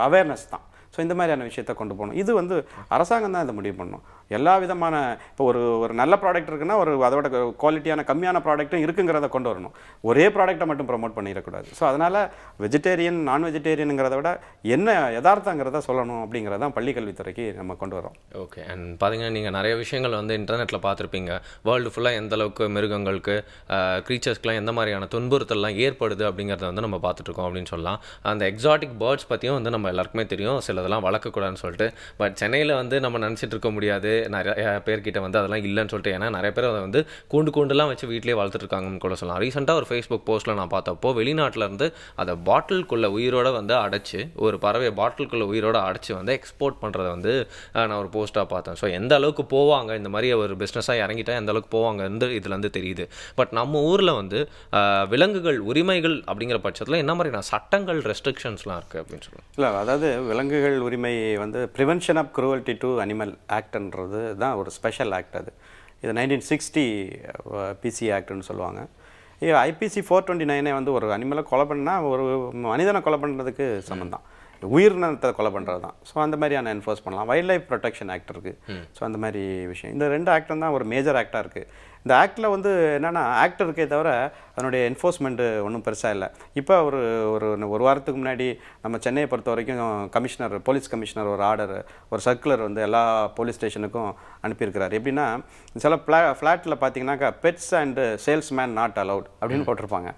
அவேர்னஸ் தான். ஸோ இந்த மாதிரியான விஷயத்தை கொண்டு போகணும். இது வந்து அரசாங்கம் தான் இதை முடிவு பண்ணணும். எல்லா விதமான இப்போ ஒரு நல்ல ப்ராடக்ட் இருக்குன்னா அதோட குவாலிட்டியான கம்மியான ப்ராடக்ட்டும் இருக்குங்கிறத கொண்டு வரணும். ஒரே ப்ராடக்ட்டை மட்டும் ப்ரொமோட் பண்ணிடக்கூடாது. ஸோ அதனால் வெஜிடேரியன் நான் வெஜிடேரியனுங்கிறத விட என்ன யதார்த்தங்கிறத சொல்லணும் அப்படிங்கிறதான் பள்ளிக்கல்வித்துறைக்கு நம்ம கொண்டு வரோம். ஓகே. அண்ட் பார்த்தீங்கன்னா நீங்கள் நிறைய விஷயங்கள் வந்து இன்டர்நெட்டில் பார்த்துருப்பீங்க. வேர்ல்டு ஃபுல்லாக எந்த அளவுக்கு மிருகங்களுக்கு க்ரீச்சர்ஸ்க்குலாம் எந்த மாதிரியான துன்புறுத்தல்லாம் ஏற்படுது அப்படிங்கிறத வந்து நம்ம பார்த்துட்ருக்கோம் அப்படின்னு சொல்லலாம். அந்த எக்ஸாட்டிக் பேர்ட்ஸ் பற்றியும் வந்து நம்ம எல்லாருக்குமே தெரியும், சிலதெல்லாம் வளர்க்கக்கூடாதுன்னு சொல்லிட்டு. பட் சென்னையில் வந்து நம்ம நினச்சிட்டு இருக்க முடியாது, நிறைய பேர்கிட்ட வந்து அதெல்லாம் இல்லைன்னு சொல்லிட்டு. ஏன்னா நிறைய பேர் அதை வந்து கூண்டுலாம் வச்சு வீட்டிலே வளர்த்துட்ருக்காங்கன்னு கூட சொல்லலாம். ரீசெண்டாக ஒரு ஃபேஸ்புக் போஸ்ட்டில் நான் பார்த்தப்போ வெளிநாட்டில் இருந்து அதை பாட்டிலுக்குள்ளே உயிரோட வந்து அடைச்சி, ஒரு பறவையை பாட்டிலுக்குள்ளே உயிரோட அடைச்சி வந்து எக்ஸ்போர்ட் பண்ணுறதை வந்து நான் ஒரு போஸ்ட்டாக பார்த்தேன். ஸோ எந்த அளவுக்கு போவாங்க இந்த மாதிரி ஒரு பிஸ்னஸாக இறங்கிட்டா எந்த அளவுக்கு போவாங்க இதுலேருந்து தெரியுது. பட் நம்ம ஊரில் வந்து விலங்குகள் உரிமைகள் அப்படிங்கிற பட்சத்தில் என்ன மாதிரியான சட்டங்கள் ரெஸ்ட்ரிக்ஷன்ஸ்லாம் இருக்குது அப்படின்னு சொல்லுவாங்க? இல்லை, அதாவது விலங்குகள் உரிமை வந்து prevention of cruelty to animal ஆக்ட்ன்றது தான் ஒரு ஸ்பெஷல் ஆக்ட். அது இது 1960 பிசி ஆக்ட்னு சொல்லுவாங்க. ஐபிசி 429 வந்து ஒரு அனிமலை கொலை பண்ணால் ஒரு மனிதனை கொலை பண்ணுறதுக்கு சம்மந்தம், உயிரினத்தை கொலை பண்ணுறது தான். ஸோ அந்த மாதிரியான என்ஃபோர்ஸ் பண்ணலாம். வைல்ட் லைஃப் ப்ரொடெக்ஷன் ஆக்ட் இருக்குது. ஸோ அந்த மாதிரி விஷயம் இந்த 2 ஆக்டும் தான் ஒரு மேஜர் ஆக்டாக இருக்குது. இந்த ஆக்டில் வந்து என்னென்னா ஆக்ட் இருக்கே தவிர அதனுடைய என்ஃபோர்ஸ்மெண்ட்டு ஒன்றும் பெருசாக இல்லை. இப்போ ஒரு வாரத்துக்கு முன்னாடி நம்ம சென்னையை பொறுத்த வரைக்கும் போலீஸ் கமிஷனர் ஒரு ஆர்டர், ஒரு சர்க்குலர் வந்து எல்லா போலீஸ் ஸ்டேஷனுக்கும் அனுப்பியிருக்கிறார். எப்படின்னா சில ஃப்ளாட்டில் பார்த்தீங்கன்னாக்கா pets and salesman not allowed அப்படின்னு போட்டிருப்பாங்க.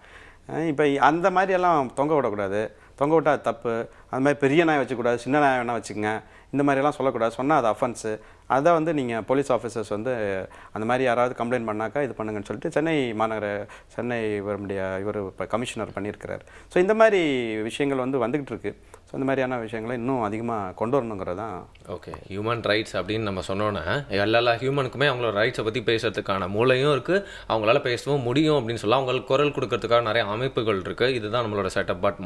இப்போ அந்த மாதிரியெல்லாம் தொங்க விடக்கூடாது, தொங்க விட்டால் அது தப்பு. அது மாதிரி பெரிய நாய் வச்சுக்கூடாது, சின்ன நாய் வேணால் வச்சுக்கோங்க, இந்த மாதிரியெல்லாம் சொல்லக்கூடாது. சொன்னால் அது அஃபென்ஸு. அதை வந்து நீங்கள் போலீஸ் ஆஃபீஸர்ஸ் வந்து அந்த மாதிரி யாராவது கம்ப்ளைண்ட் பண்ணாக்கா இது பண்ணுங்கன்னு சொல்லிட்டு சென்னை இவர் இப்போ கமிஷனர் பண்ணியிருக்கிறார். ஸோ இந்த மாதிரி விஷயங்கள் வந்து வந்துக்கிட்டு இருக்குது. ஸோ இந்த மாதிரியான விஷயங்களை இன்னும் அதிகமாக கொண்டு வரணுங்கிறது தான். ஓகே. ஹியூமன் ரைட்ஸ் அப்படின்னு நம்ம சொன்னோன்னே எல்லா ஹியூமனுக்குமே அவங்களோட ரைட்ஸை பற்றி பேசுறதுக்கான மூளையும் இருக்குது, அவங்களால பேசவும் முடியும் அப்படின்னு சொல்லலாம். அவங்களுக்கு குரல் கொடுக்கறதுக்காக நிறைய அமைப்புகள் இருக்குது. இதுதான் நம்மளோட செட்டப். பட்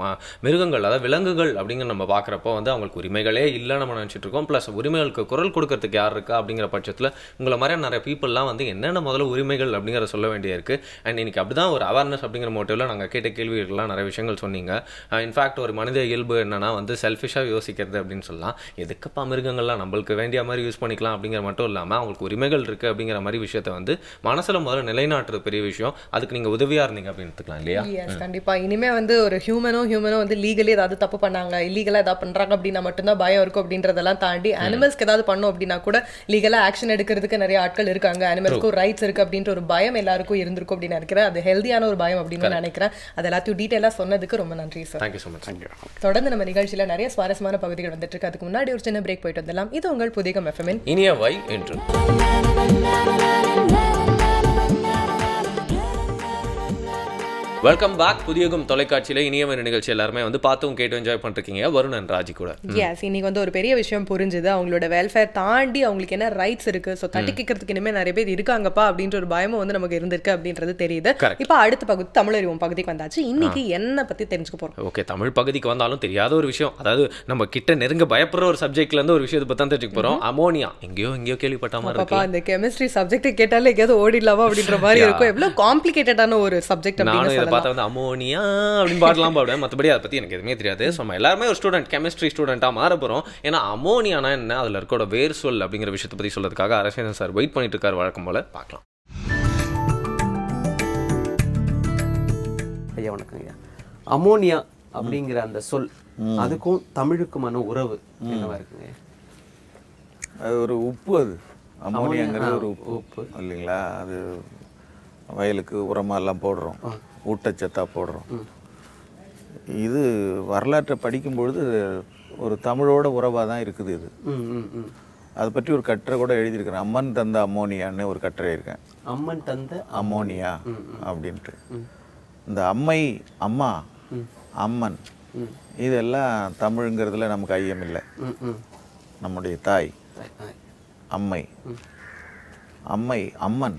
மிருகங்கள், அதாவது விலங்குகள் அப்படிங்கிற நம்ம பார்க்குறப்போ வந்து அவங்களுக்கு உரிமைகளே இல்லை நம்ம நினச்சிட்டு இருக்கோம். ப்ளஸ் உரிமைகளுக்கு குரல் கொடுக்கறதுக்கு யார் இருக்கா அப்படிங்கிற பட்சத்தில் உங்களை மாதிரி நிறைய பீப்புளெலாம் வந்து என்னென்ன முதல்ல உரிமைகள் அப்படிங்கிற சொல்ல வேண்டிய இருக்குது. அண்ட் இன்னைக்கு அப்படி தான் ஒரு அவேர்னஸ் அப்படிங்கிற மோட்டிவில் நாங்கள் கேட்ட கேள்விகள்லாம் நிறைய விஷயங்கள் சொன்னீங்க. இன்ஃபேக்ட் ஒரு மனித இயல்பு என்னன்னா வந்து செல்ஃபிஷாக யோசிக்கிறது அப்படின்னு சொல்லலாம். எதுக்குப்பா மிருகங்கள்லாம் நம்மளுக்கு வேண்டிய மாதிரி யூஸ் பண்ணிக்கலாம் அப்படிங்கிற மட்டும் இல்லாமல் அவங்களுக்கு உரிமைகள் இருக்குது அப்படிங்கிற மாதிரி விஷயத்தை வந்து மனசில் முதல்ல நிலைநாட்டுறது பெரிய விஷயம். அதுக்கு நீங்கள் உதவியாக இருந்தீங்க அப்படின்னு எடுத்துக்கலாம் இல்லையா? கண்டிப்பாக. இனிமேல் வந்து ஒரு ஹியூமனோ வந்து லீகலி ஏதாவது தப்பு பண்ணாங்க, இல்லீகலாக ஏதாவது பண்ணுறாங்க அப்படின்னா மட்டும்தான் பயம் இருக்கும். அப்படின்றதெல்லாம் தாண்டி அனிமல்ஸ்க்கு ஏதாவது பண்ணோம் அப்படின்னா கூட லீகலாக ஆக்ஷன் எடுக்கிறதுக்கு நிறைய ஆட்கள் இருக்காங்க. அனிமல்ஸ்க்கும் ரைட்ஸ் இருக்குது அப்படின்ற ஒரு பயம் எல்லாருக்கும் இருந்திருக்கும் அப்படின்னு நினைக்கிறேன். அது ஹெல்தியான ஒரு பயம் அப்படின்னு நினைக்கிறேன். அது எல்லாத்தையும் டீட்டெயிலாக சொன்னதுக்கு ரொம்ப நன்றி சார். Thank you so much. தொடர்ந்து நம்ம நிகழ்ச்சியில் நிறைய சுவாரஸ்யமான பகுதிகள் வந்துட்டு இருக்கு. அதுக்கு முன்னாடி ஒரு சின்ன பிரேக் போயிட்டு வந்துடலாம். இது உங்கள் புதிகம் எஃப்எம்மின் இனிய வை என்று. Welcome back. புதியகம் தொலைக்காட்சியில் இனியவன் நிகழ்ச்சி எல்லாருமே வந்து பார்த்தும் கேட்டு என்ஜாய் பண்ணிருக்கீங்க. வருணன் ராஜி கூட. எஸ், இன்னைக்கு வந்து ஒரு பெரிய விஷயம் புரிஞ்சுது. அவங்களோட வெல்ஃபேர் தாண்டி அவங்களுக்கு என்ன ரைட்ஸ் இருக்கு, ஸோ தட்டி கேட்கறதுக்கு இனிமேல் நிறைய பேர் இருக்காங்கப்பா அப்படின்ற ஒரு பயமும் வந்து நமக்கு இருந்திருக்கு அப்படின்றது தெரியுது. இப்போ அடுத்த பகுதி தமிழ் அறிவும் பகுதிக்கு வந்தாச்சு. இன்னைக்கு என்ன பத்தி தெரிஞ்சுக்க போறோம்? ஓகே, தமிழ் பகுதிக்கு வந்தாலும் தெரியாத ஒரு விஷயம், அதாவது நம்ம கிட்ட நெருங்க பயப்படுற ஒரு சப்ஜெக்ட்ல இருந்து ஒரு விஷயத்தை பத்தி தான் தெரிஞ்சுக்க போறோம். அமோனியா. எங்கேயோ கேள்விப்பட்ட மாதிரி இருக்கு. அந்த கெமிஸ்ட்ரி சப்ஜெக்ட் கேட்டாலே எங்கேயாவது ஓடிடலாமா அப்படின்ற மாதிரி இருக்கும். எவ்வளவு காம்ப்ளிகேட்டடான ஒரு சப்ஜெக்ட் அப்படின்னு பார்த்தா வந்து அமோனியா அப்படின்னு பாடலாம் பாடுவேன். மற்றபடி அதை பற்றி எனக்கு எதுவுமே தெரியாது. ஸோ நம்ம எல்லாருமே ஒரு ஸ்டூடெண்ட், கெமிஸ்ட்ரி ஸ்டூடெண்ட்டாக மாற போகிறோம். ஏன்னா அமோனியானா என்ன, அதில் இருக்கோட வேர் சொல் அப்படிங்கிற விஷயத்தை பற்றி சொல்றதுக்காக அரசேந்தன் சார் வெயிட் பண்ணிட்டு இருக்காரு. வழக்கம் போல பார்க்கலாம். ஐயா வணக்கம் ஐயா. அமோனியா அப்படிங்கிற அந்த சொல் அதுக்கும் தமிழுக்குமான உறவு என்னவா இருக்குங்க? அது ஒரு உப்பு. அது அமோனியாங்கிறது ஒரு உப்பு இல்லைங்களா? அது வயலுக்கு உரமாலாம் போடுறோம், ஊட்டச்சத்தாக போடுறோம். இது வரலாற்றை படிக்கும்பொழுது ஒரு தமிழோட உறவாக தான் இருக்குது. இது அதை பற்றி ஒரு கட்டுரை கூட எழுதியிருக்கிறேன். அம்மன் தந்த அமோனியான்னு ஒரு கட்டுரை இருக்கேன். அம்மன் தந்த அமோனியா அப்படின்ட்டு. இந்த அம்மை, அம்மா, அம்மன் இதெல்லாம் தமிழுங்கிறதுல நமக்கு ஐயம் இல்லை. நம்முடைய தாய் அம்மை, அம்மை அம்மன்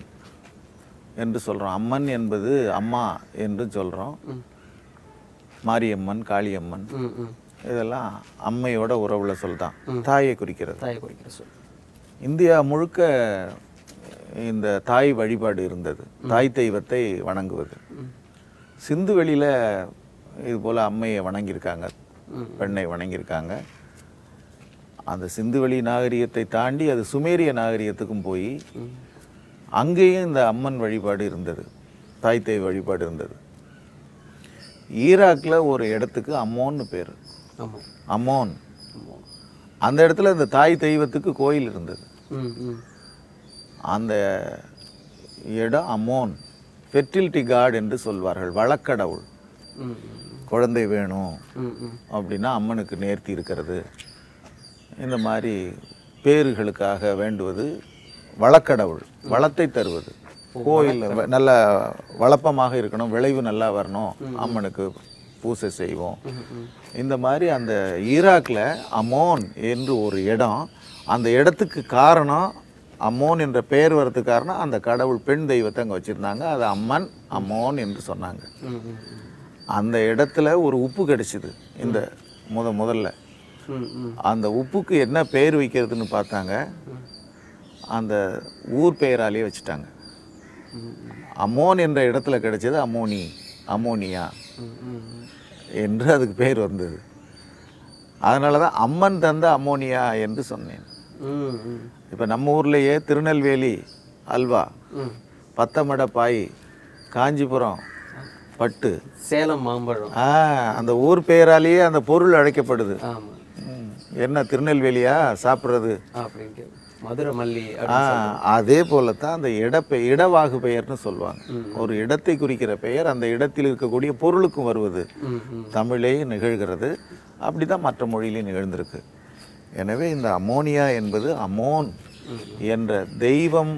என்று சொல்கிறோம். அம்மன் என்பது அம்மா என்று சொல்கிறோம். மாரியம்மன், காளியம்மன் இதெல்லாம் அம்மையோட உறவுல சொல் தான். தாயை குறிக்கிறது. சொல். இந்தியா முழுக்க இந்த தாய் வழிபாடு இருந்தது. தாய் தெய்வத்தை வணங்குவது. சிந்து வெளியில் இது போல் அம்மையை வணங்கியிருக்காங்க, பெண்ணை வணங்கியிருக்காங்க. அந்த சிந்துவெளி நாகரிகத்தை தாண்டி அது சுமேரிய நாகரிகத்துக்கும் போய் அங்கேயும் இந்த அம்மன் வழிபாடு இருந்தது, தாய் தெய்வ வழிபாடு இருந்தது. ஈராக்கில் ஒரு இடத்துக்கு அம்மோன்னு பேர். அம்மோன். அந்த இடத்துல இந்த தாய் தெய்வத்துக்கு கோயில் இருந்தது. அந்த இடம் அம்மோன், ஃபெர்டிலிட்டி காட் என்று சொல்வார்கள், வழக்கடவுள். குழந்தை வேணும் அப்படின்னா அம்மனுக்கு நேர்த்தி இருக்கிறது, இந்த மாதிரி பேறுகளுக்காக வேண்டுவது வழக்கடவுள், வளத்தை தருவது. கோயில் நல்ல வளப்பமாக இருக்கணும், விளைவு நல்லா வரணும், அம்மனுக்கு பூசை செய்வோம். இந்த மாதிரி அந்த ஈராக்கில் அம்மோன் என்று ஒரு இடம், அந்த இடத்துக்கு காரணம் அம்மோன் என்ற பெயர் வரதுக்கு காரணம் அந்த கடவுள் பெண் தெய்வத்தை அங்கே வச்சுருந்தாங்க. அது அம்மன், அம்மோன் என்று சொன்னாங்க. அந்த இடத்துல ஒரு உப்பு கிடைச்சிது இந்த முதல்ல. அந்த உப்புக்கு என்ன பெயர் வைக்கிறதுன்னு பார்த்தாங்க, அந்த ஊர் பெயராலேயே வச்சுட்டாங்க. அம்மோன் என்ற இடத்துல கிடைச்சது அம்மோனி, அம்மோனியா என்று அதுக்கு பேர் வந்தது. அதனால தான் அம்மன் தந்த அம்மோனியா என்று சொன்னேன். இப்போ நம்ம ஊர்லேயே திருநெல்வேலி அல்வா, பத்தமட பாய், காஞ்சிபுரம் பட்டு, சேலம் மாம்பழம், அந்த ஊர் பெயராலேயே அந்த பொருள் அழைக்கப்படுது. என்ன திருநெல்வேலியா சாப்பிட்றது, மதுரை மல்லி. அதே போலத்தான் அந்த இடவாகு பெயர்னு சொல்லுவாங்க. ஒரு இடத்தை குறிக்கிற பெயர் அந்த இடத்தில் இருக்கக்கூடிய பொருளுக்கும் வருவது தமிழே நிகழ்கிறது. அப்படிதான் மற்ற மொழியிலையும் நிகழ்ந்திருக்கு. எனவே இந்த அம்மோனியா என்பது அம்மோன் என்ற தெய்வம்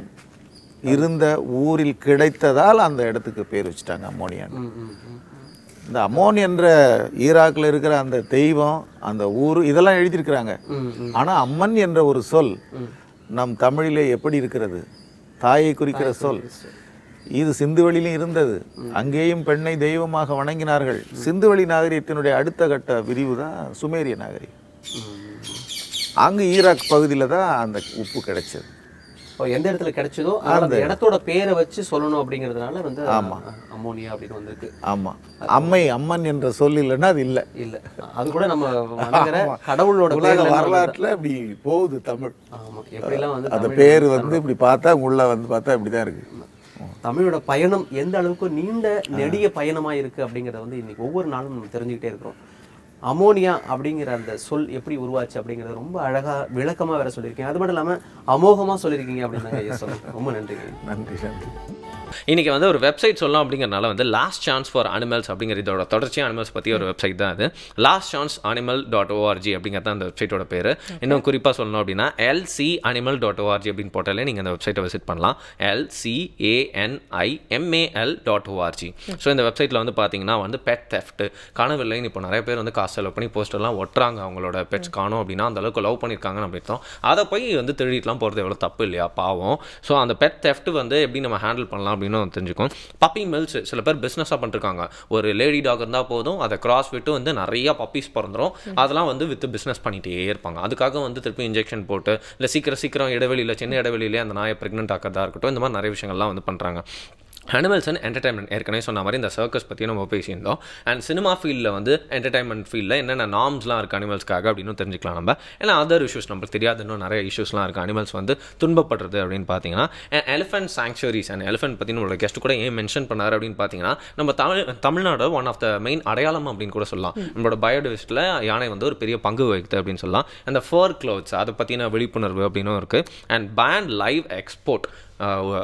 இருந்த ஊரில் கிடைத்ததால் அந்த இடத்துக்கு பேர் வச்சுட்டாங்க அம்மோனியா. இந்த அம்மோன் என்ற ஈராக்கில் இருக்கிற அந்த தெய்வம், அந்த ஊர், இதெல்லாம் எழுதியிருக்கிறாங்க. ஆனால் அம்மன் என்ற ஒரு சொல் நம் தமிழிலே எப்படி இருக்கிறது, தாயை குறிக்கிற சொல். இது சிந்துவெளியிலும் இருந்தது. அங்கேயும் பெண்ணை தெய்வமாக வணங்கினார்கள். சிந்துவெளி நாகரிகத்தினுடைய அடுத்த கட்ட விரிவு தான் சுமேரிய நாகரிகம். அங்கே ஈராக் பகுதியில் தான் அந்த உப்பு கிடைச்சது. எந்த இடத்துல கிடைச்சதோ அந்த இடத்தோட பேரை வச்சு சொல்லணும் அப்படிங்கிறதுனால வந்து அம்மோனியா அப்படின்னு வந்திருக்கு. ஆமா, அம்மை, அம்மன் என்ற சொல் இல்லைன்னா அது இல்லை. இல்லை, அது கூட நம்ம கடவுளோட வரலாற்றுல இப்படி போகுது தமிழ். ஆமா, எப்படிலாம் வந்து அந்த பேர் வந்து இப்படி பார்த்தா உள்ள வந்து பார்த்தா இப்படிதான் இருக்கு. தமிழோட பயணம் எந்த அளவுக்கு நீண்ட நெடிய பயணமா இருக்கு அப்படிங்கிறத வந்து இன்னைக்கு ஒவ்வொரு நாளும் நம்ம தெரிஞ்சுக்கிட்டே இருக்கிறோம். அமோனியா அப்படிங்கிற அந்த சொல் எப்படி உருவாச்சு அப்படிங்கிறத ரொம்ப அழகா விளக்கமா வேற சொல்லியிருக்கீங்க. அது மட்டும் இல்லாம அமோகமா சொல்லியிருக்கீங்க அப்படின்னு ஐயா சொல்லுங்க. ரொம்ப நன்றிங்க. நன்றி. இன்றைக்கி வந்து ஒரு வெப்சைட் சொல்லலாம் அப்படிங்கிறனால வந்து லாஸ்ட் சான்ஸ் ஃபார் அனிமல்ஸ் அப்படிங்கிற இதோட தொடர்ச்சியாக அனிமல்ஸ் பற்றி ஒரு வெப்சைட் தான் அது. lastchanceanimal.org அப்படிங்கிறது அந்த வெப்சைட்டோட பேர். இன்னும் குறிப்பாக சொல்லணும் அப்படின்னா lcanimals.org அப்படின்னு போட்டாலே நீங்கள் அந்த வெப்சைட்டை விசிட் பண்ணலாம். lcanimals.org. ஸோ இந்த வெப்சைட்டில் வந்து பார்த்தீங்கன்னா வந்து பெட் தெஃப்ட், காணவில்லைன்னு இப்போ நிறைய பேர் வந்து காசு செலவு பண்ணி போஸ்டர்லாம் ஒட்டுறாங்க. அவங்களோட பெட்ஸ் காணும் அப்படின்னா அந்த அளவுக்கு லவ் பண்ணியிருக்காங்கன்னு அப்படின்ட்டோம். அதை போய் வந்து திருடிட்டுலாம் போகிறது எவ்வளோ தப்பு இல்லையா, பாவம். ஸோ அந்த பெட் தெஃப்ட் வந்து எப்படி நம்ம ஹேண்டில் பண்ணலாம் அப்படின்னு தெரிஞ்சுக்கும். பப்பி மில்ஸ் சில பேர் பிஸ்னஸாக பண்ணிருக்காங்க. ஒரு லேடி டாக் இருந்தால் போதும், அதை கிராஸ் விட்டு வந்து நிறைய பப்பீஸ் பிறந்துடும். அதெல்லாம் வந்து வித்து பிஸ்னஸ் பண்ணிகிட்டே இருப்பாங்க. அதுக்காக வந்து திருப்பி இன்ஜெக்ஷன் போட்டு இல்லை சீக்கிரம் இடைவெளியில், சின்ன இடைவெளியிலே அந்த நாயை ப்ரெக்னென்ட் ஆக்கிறதா இருக்கட்டும், இந்த மாதிரி நிறைய விஷயங்கள்லாம் வந்து பண்ணுறாங்க. அனிமல்ஸ் அண்ட் என்டர்டைன்மெண்ட், ஏற்கனவே சொன்ன மாதிரி இந்த சர்க்கஸ் பற்றியும் நம்ம பேசியிருந்தோம். அண்ட் சினிமா ஃபீல்டில் வந்து என்டர்டைன்மெண்ட் ஃபீல்டில் என்னென்ன நார்ம்ஸ்லாம் இருக்குது அனிமல்ஸ்க்காக அப்படின்னு தெரிஞ்சுக்கலாம் நம்ம. ஏன்னா அதர் இஷ்யூஸ் நம்மளுக்கு தெரியாது, இன்னும் நிறைய இஷ்யூஸ்லாம் இருக்குது அனிமல்ஸ் வந்து துன்பப்படுறது அப்படின்னு பார்த்தீங்கன்னா. எலிஃபென்ட் சாங்சுவரிஸ் அண்ட் எலிஃபென்ட் பற்றி நம்மளோட கெஸ்ட் கூட ஏன் மென்ஷன் பண்ணார் அப்படின்னு பார்த்தீங்கன்னா, நம்ம Tamil Nadu one of the main அடையாளம் அப்படின்னு கூட சொல்லலாம். நம்மளோட பயோடைவர்சிட்டியில் யானை வந்து ஒரு பெரிய பங்கு வகிக்குது அப்படின்னு சொல்லலாம். அந்த ஃபர் க்ளோத்ஸ் அதை பற்றின விழிப்புணர்வு அப்படின்னும் இருக்குது. அண்ட் பேண்ட் லைவ் எக்ஸ்போர்ட்,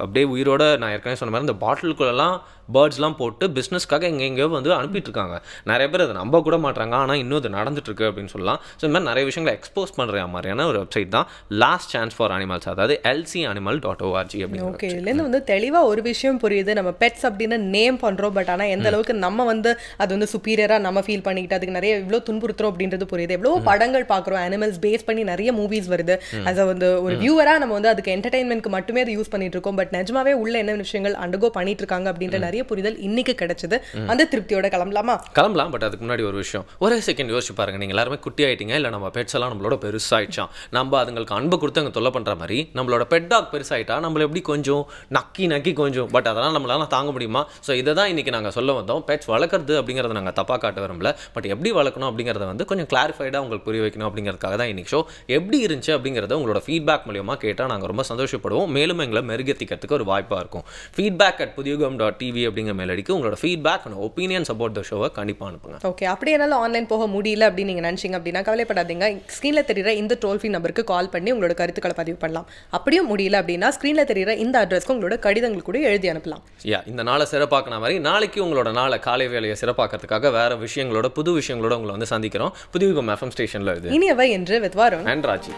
அப்படியே உயிரோட நான் ஏற்கனவே சொன்ன மாதிரி இந்த பாட்டிலுக்குள்ளெல்லாம் பேர்ட்ஸ்லாம் போட்டு பிஸ்னஸ்க்காக எங்கெங்கேயோ வந்து அனுப்பிட்டுருக்காங்க. நிறைய பேர் அதை நம்ப கூட மாட்டாங்க, ஆனால் இன்னும் இது நடந்துட்டுருக்கு அப்படின்னு சொல்லலாம். ஸோ இந்த மாதிரி நிறைய விஷயங்களை எக்ஸ்போஸ் பண்ணுற மாதிரியான ஒரு வெப்சைட் தான் லாஸ்ட் சான்ஸ் ஃபார் அனிமல்ஸ், அதாவது lcanimals.org அப்படின்னு. ஓகே, இதுலேருந்து வந்து தெளிவாக ஒரு விஷயம் புரியுது. நம்ம பெட்ஸ் அப்படின்னு நேம் பண்ணுறோம், பட் ஆனால் எந்த அளவுக்கு நம்ம வந்து அது வந்து சுப்பீரியராக நம்ம ஃபீல் பண்ணிக்கிட்டு அதுக்கு நிறைய இவ்வளோ துன்புறுத்துறோம் அப்படின்றது புரியுது. எவ்வளோ படங்கள் பார்க்குறோம், அனிமல்ஸ் பேஸ் பண்ணி நிறைய மூவிஸ் வருது. அதை வந்து ஒரு வியூவராக நம்ம வந்து அதுக்கு என்டர்டைன்மெண்ட்க்கு மட்டுமே அதை யூஸ் பண்ணி பண்ணிட்டு இருக்கோம், பட் நிஜமாவே உள்ள என்ன விஷயங்கள் அண்டர்கோ பண்ணிட்டு இருக்காங்க அப்படின்ற நிறைய புரிதல் இன்னைக்கு கிடைச்சது. அந்த திருப்தியோட கிளம்பலாமா? கிளம்பலாம். பட் அதுக்கு முன்னாடி ஒரு விஷயம், ஒரே செகண்ட் யோசிச்சு பாருங்க. நீங்க எல்லாருமே குட்டி ஆயிட்டீங்க, இல்ல நம்ம பெட்ஸ் எல்லாம் நம்மளோட பெருசாயிடுச்சான், நம்ம அதுங்களுக்கு அன்பு கொடுத்து அங்கே தொல்லை பண்ற மாதிரி நம்மளோட பெட் டாக் பெருசாயிட்டா நம்மள எப்படி கொஞ்சம் நக்கி கொஞ்சம், பட் அதெல்லாம் நம்மளால தாங்க முடியுமா? ஸோ இதை தான் இன்னைக்கு நாங்கள் சொல்ல வந்தோம். பெட்ஸ் வளர்க்குறது அப்படிங்கிறத நாங்கள் தப்பாக காட்ட விரும்பல, பட் எப்படி வளர்க்கணும் அப்படிங்கிறத வந்து கொஞ்சம் கிளாரிஃபைடாக உங்களுக்கு புரிய வைக்கணும் அப்படிங்கிறதுக்காக தான் இன்னைக்கு ஷோ. எப்படி இருந்துச்சு அப்படிங்கிறத உங்களோட ஃபீட்பேக் மூலியமாக கேட்டால் நாங்கள் ரொம்ப சந்தோஷப்படுவோம், மேலும் எங்களை மெருகேற்றிக்கிறதுக்கு ஒரு வாய்ப்பாக இருக்கும். feedback@pudiyugam.tv அப்படிங்கிற மெயிலடிக்கு உங்களோட feedback and opinions about the ஷோவை கண்டிப்பாக அனுப்புங்க. ஓகே, அப்படியே என்னால் ஆன்லைன் போக முடியல அப்படின்னு நீங்கள் நினச்சிங்க அப்படின்னா கவலைப்படாதீங்க. ஸ்க்ரீனில் தெரியுற இந்த டோல் ஃப்ரீ நம்பருக்கு கால் பண்ணி உங்களோட கருத்துக்களை பதிவு பண்ணலாம். அப்படியும் முடியல அப்படின்னா ஸ்க்ரீனில் தெரியுற இந்த அட்ரஸ்க்கு உங்களோட கடிதங்கள் கூட எழுதி அனுப்பலாம். இந்த நாளை சிறப்பாக்கின மாதிரி நாளைக்கு உங்களோட நாளை காலை வேலையை சிறப்பாக்கிறதுக்காக வேற விஷயங்களோட புது விஷயங்களோட உங்களை வந்து சந்திக்கிறோம். புதிய FM ஸ்டேஷன்ல இது இனியவை என்று வித் வருண் அண்ட் ராஜி.